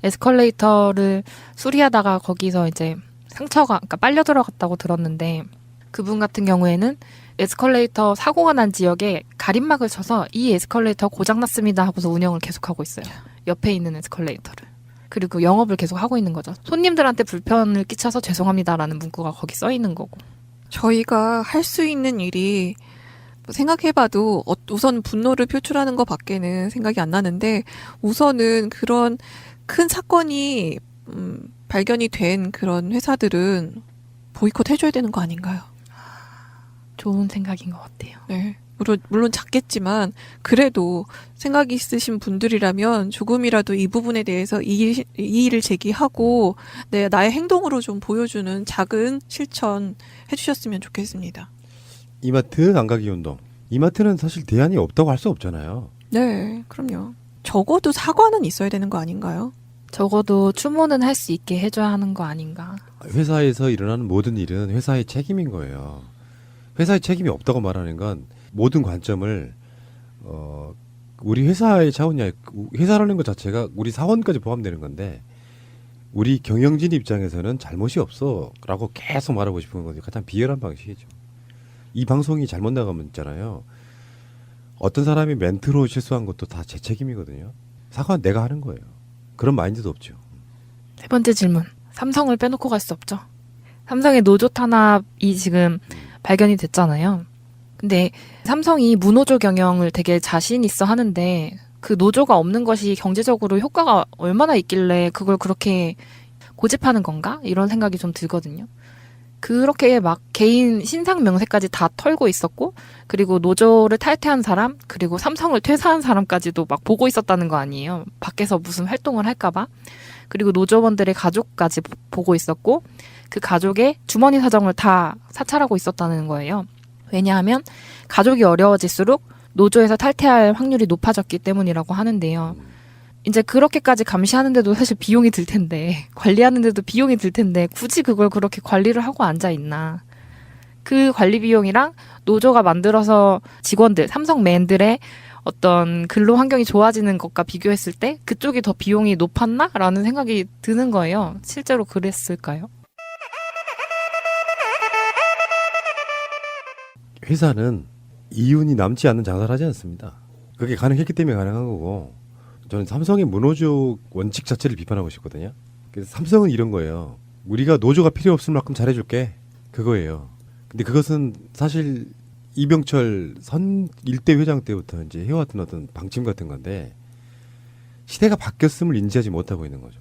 에스컬레이터를 수리하다가 거기서 이제 상처가 그러니까 빨려 들어갔다고 들었는데 그분 같은 경우에는 에스컬레이터 사고가 난 지역에 가림막을 쳐서 이 에스컬레이터 고장났습니다 하고서 운영을 계속하고 있어요. 옆에 있는 에스컬레이터를. 그리고 영업을 계속 하고 있는 거죠. 손님들한테 불편을 끼쳐서 죄송합니다라는 문구가 거기 써 있는 거고. 저희가 할 수 있는 일이 생각해봐도 우선 분노를 표출하는 것 밖에는 생각이 안 나는데 우선은 그런 큰 사건이 발견이 된 그런 회사들은 보이콧 해줘야 되는 거 아닌가요? 좋은 생각인 것 같아요. 네. 물론 작겠지만 그래도 생각이 있으신 분들이라면 조금이라도 이 부분에 대해서 이의를 제기하고 나의 행동으로 좀 보여주는 작은 실천 해주셨으면 좋겠습니다. 이마트 안 가기 운동. 이마트는 사실 대안이 없다고 할 수 없잖아요. 네, 그럼요. 적어도 사과는 있어야 되는 거 아닌가요? 적어도 추모는 할 수 있게 해줘야 하는 거 아닌가. 회사에서 일어나는 모든 일은 회사의 책임인 거예요. 회사의 책임이 없다고 말하는 건 모든 관점을 우리 회사의 차원이 회사라는 것 자체가 우리 사원까지 포함되는 건데 우리 경영진 입장에서는 잘못이 없어라고 계속 말하고 싶은 것이 가장 비열한 방식이죠. 이 방송이 잘못 나가면 있잖아요. 어떤 사람이 멘트로 실수한 것도 다 제 책임이거든요. 사과는 내가 하는 거예요. 그런 마인드도 없죠. 세 번째 질문. 삼성을 빼놓고 갈 수 없죠. 삼성의 노조 탄압이 지금 발견이 됐잖아요. 근데 삼성이 무노조 경영을 되게 자신 있어 하는데 그 노조가 없는 것이 경제적으로 효과가 얼마나 있길래 그걸 그렇게 고집하는 건가? 이런 생각이 좀 들거든요. 그렇게 막 개인 신상 명세까지 다 털고 있었고, 그리고 노조를 탈퇴한 사람, 그리고 삼성을 퇴사한 사람까지도 막 보고 있었다는 거 아니에요. 밖에서 무슨 활동을 할까봐. 그리고 노조원들의 가족까지 보고 있었고, 그 가족의 주머니 사정을 다 사찰하고 있었다는 거예요. 왜냐하면 가족이 어려워질수록 노조에서 탈퇴할 확률이 높아졌기 때문이라고 하는데요. 이제 그렇게까지 감시하는데도 사실 비용이 들 텐데, 관리하는데도 비용이 들 텐데 굳이 그걸 그렇게 관리를 하고 앉아 있나. 그 관리 비용이랑 노조가 만들어서 직원들, 삼성맨들의 어떤 근로 환경이 좋아지는 것과 비교했을 때 그쪽이 더 비용이 높았나? 라는 생각이 드는 거예요. 실제로 그랬을까요? 회사는 이윤이 남지 않는 장사를 하지 않습니다. 그게 가능했기 때문에 가능한 거고, 저는 삼성의 무노조 원칙 자체를 비판하고 싶거든요. 그래서 삼성은 이런 거예요. 우리가 노조가 필요 없을 만큼 잘해줄게. 그거예요. 근데 그것은 사실 이병철 선 일대 회장 때부터 이제 해왔던 어떤 방침 같은 건데, 시대가 바뀌었음을 인지하지 못하고 있는 거죠.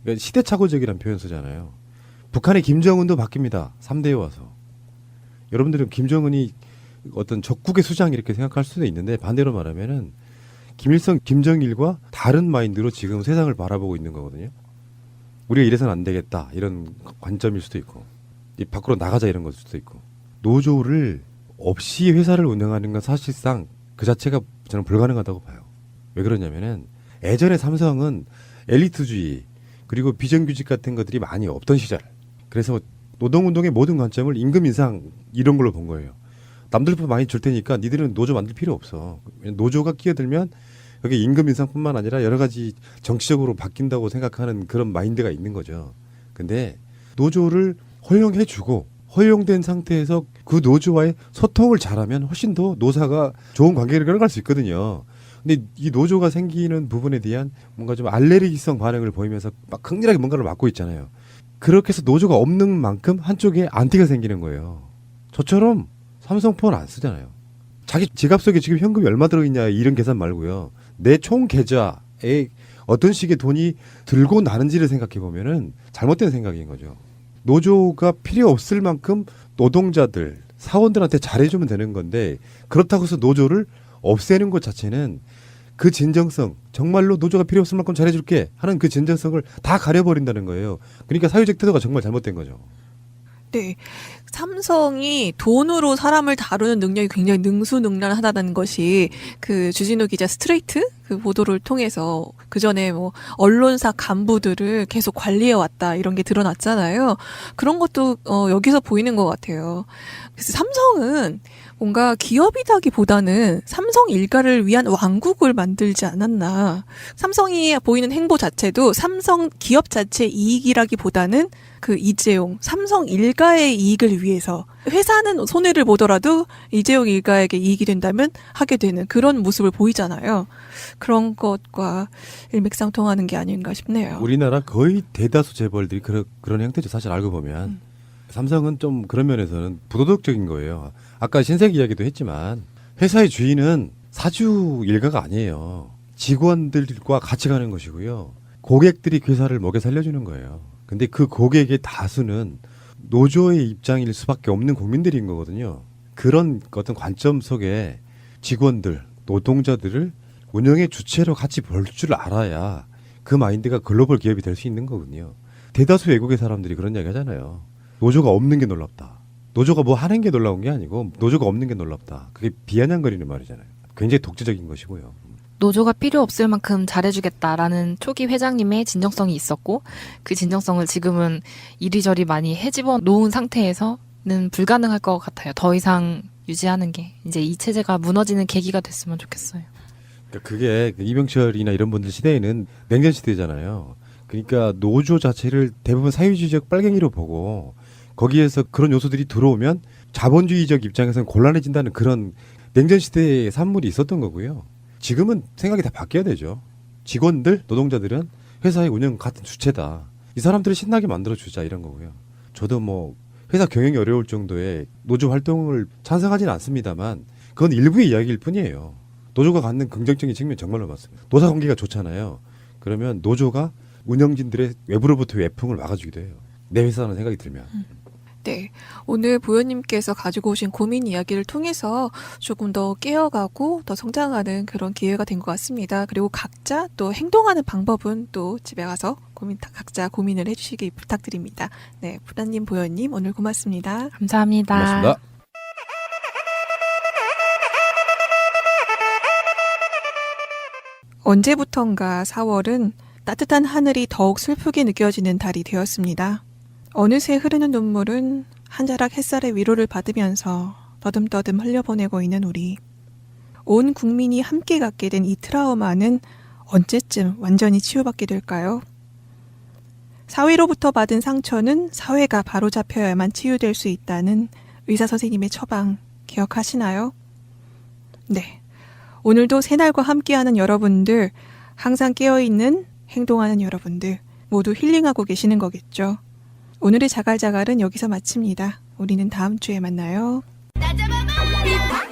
그러니까 시대착오적이라는 표현 쓰잖아요. 북한의 김정은도 바뀝니다. 3대에 와서. 여러분들은 김정은이 어떤 적국의 수장 이렇게 생각할 수도 있는데, 반대로 말하면은 김일성, 김정일과 다른 마인드로 지금 세상을 바라보고 있는 거거든요. 우리가 이래서는 안 되겠다 이런 관점일 수도 있고, 밖으로 나가자 이런 것일 수도 있고. 노조를 없이 회사를 운영하는 건 사실상 그 자체가 저는 불가능하다고 봐요. 왜 그러냐면은 예전에 삼성은 엘리트주의 그리고 비정규직 같은 것들이 많이 없던 시절, 그래서 노동운동의 모든 관점을 임금 인상 이런 걸로 본 거예요. 남들 많이 줄 테니까 니들은 노조 만들 필요 없어. 노조가 끼어들면 그게 임금 인상뿐만 아니라 여러 가지 정치적으로 바뀐다고 생각하는 그런 마인드가 있는 거죠. 근데 노조를 허용해주고 허용된 상태에서 그 노조와의 소통을 잘하면 훨씬 더 노사가 좋은 관계를 끌어갈 수 있거든요. 근데 이 노조가 생기는 부분에 대한 뭔가 좀 알레르기성 반응을 보이면서 막 강렬하게 뭔가를 막고 있잖아요. 그렇게 해서 노조가 없는 만큼 한쪽에 안티가 생기는 거예요. 저처럼 삼성폰 안 쓰잖아요. 자기 지갑 속에 지금 현금이 얼마 들어있냐 이런 계산 말고요. 내 총 계좌에 어떤 식의 돈이 들고 나는지를 생각해 보면은 잘못된 생각인 거죠. 노조가 필요 없을 만큼 노동자들, 사원들한테 잘해주면 되는 건데, 그렇다고 해서 노조를 없애는 것 자체는 그 진정성, 정말로 노조가 필요 없을 만큼 잘해줄게 하는 그 진정성을 다 가려버린다는 거예요. 그러니까 사회적 태도가 정말 잘못된 거죠. 네. 삼성이 돈으로 사람을 다루는 능력이 굉장히 능수능란하다는 것이 그 주진우 기자 스트레이트 그 보도를 통해서 그 전에 뭐 언론사 간부들을 계속 관리해 왔다 이런 게 드러났잖아요. 그런 것도 여기서 보이는 것 같아요. 그래서 삼성은 뭔가 기업이다기보다는 삼성 일가를 위한 왕국을 만들지 않았나. 삼성이 보이는 행보 자체도 삼성 기업 자체 이익이라기보다는 그 이재용, 삼성 일가의 이익을 위해서 회사는 손해를 보더라도 이재용 일가에게 이익이 된다면 하게 되는 그런 모습을 보이잖아요. 그런 것과 일맥상통하는 게 아닌가 싶네요. 우리나라 거의 대다수 재벌들이 그런 형태죠. 사실 알고 보면. 삼성은 좀 그런 면에서는 부도덕적인 거예요. 아까 신세계 이야기도 했지만 회사의 주인은 사주 일가가 아니에요. 직원들과 같이 가는 것이고요. 고객들이 그 회사를 먹여 살려주는 거예요. 근데 그 고객의 다수는 노조의 입장일 수밖에 없는 국민들인 거거든요. 그런 어떤 관점 속에 직원들, 노동자들을 운영의 주체로 같이 볼 줄 알아야 그 마인드가 글로벌 기업이 될 수 있는 거거든요. 대다수 외국의 사람들이 그런 이야기 하잖아요. 노조가 없는 게 놀랍다. 노조가 뭐 하는 게 놀라운 게 아니고 노조가 없는 게 놀랍다. 그게 비아냥거리는 말이잖아요. 굉장히 독재적인 것이고요. 노조가 필요 없을 만큼 잘해주겠다라는 초기 회장님의 진정성이 있었고, 그 진정성을 지금은 이리저리 많이 헤집어 놓은 상태에서는 불가능할 것 같아요. 더 이상 유지하는 게. 이제 이 체제가 무너지는 계기가 됐으면 좋겠어요. 그러니까 그게 이병철이나 이런 분들 시대에는 냉전 시대잖아요. 그러니까 노조 자체를 대부분 사회주의적 빨갱이로 보고 거기에서 그런 요소들이 들어오면 자본주의적 입장에서는 곤란해진다는 그런 냉전 시대의 산물이 있었던 거고요. 지금은 생각이 다 바뀌어야 되죠. 직원들, 노동자들은 회사의 운영 같은 주체다. 이 사람들을 신나게 만들어주자 이런 거고요. 저도 뭐 회사 경영이 어려울 정도의 노조 활동을 찬성하지는 않습니다만 그건 일부의 이야기일 뿐이에요. 노조가 갖는 긍정적인 측면 정말로 맞습니다. 노사 관계가 좋잖아요. 그러면 노조가 운영진들의 외부로부터 외풍을 막아주기도 해요. 내 회사라는 생각이 들면. 네. 오늘 보현님께서 가지고 오신 고민 이야기를 통해서 조금 더 깨어가고 더 성장하는 그런 기회가 된 것 같습니다. 그리고 각자 또 행동하는 방법은 또 집에 가서 각자 고민을 해주시기 부탁드립니다. 네. 부라님, 보현님 오늘 고맙습니다. 감사합니다. 고맙습니다. 언제부턴가 4월은 따뜻한 하늘이 더욱 슬프게 느껴지는 달이 되었습니다. 어느새 흐르는 눈물은 한 자락 햇살의 위로를 받으면서 떠듬떠듬 흘려보내고 있는 우리. 온 국민이 함께 갖게 된 이 트라우마는 언제쯤 완전히 치유받게 될까요? 사회로부터 받은 상처는 사회가 바로잡혀야만 치유될 수 있다는 의사 선생님의 처방 기억하시나요? 네. 오늘도 새날과 함께하는 여러분들, 항상 깨어있는 행동하는 여러분들 모두 힐링하고 계시는 거겠죠. 오늘의 자갈자갈은 여기서 마칩니다. 우리는 다음 주에 만나요. 나 잡아봐!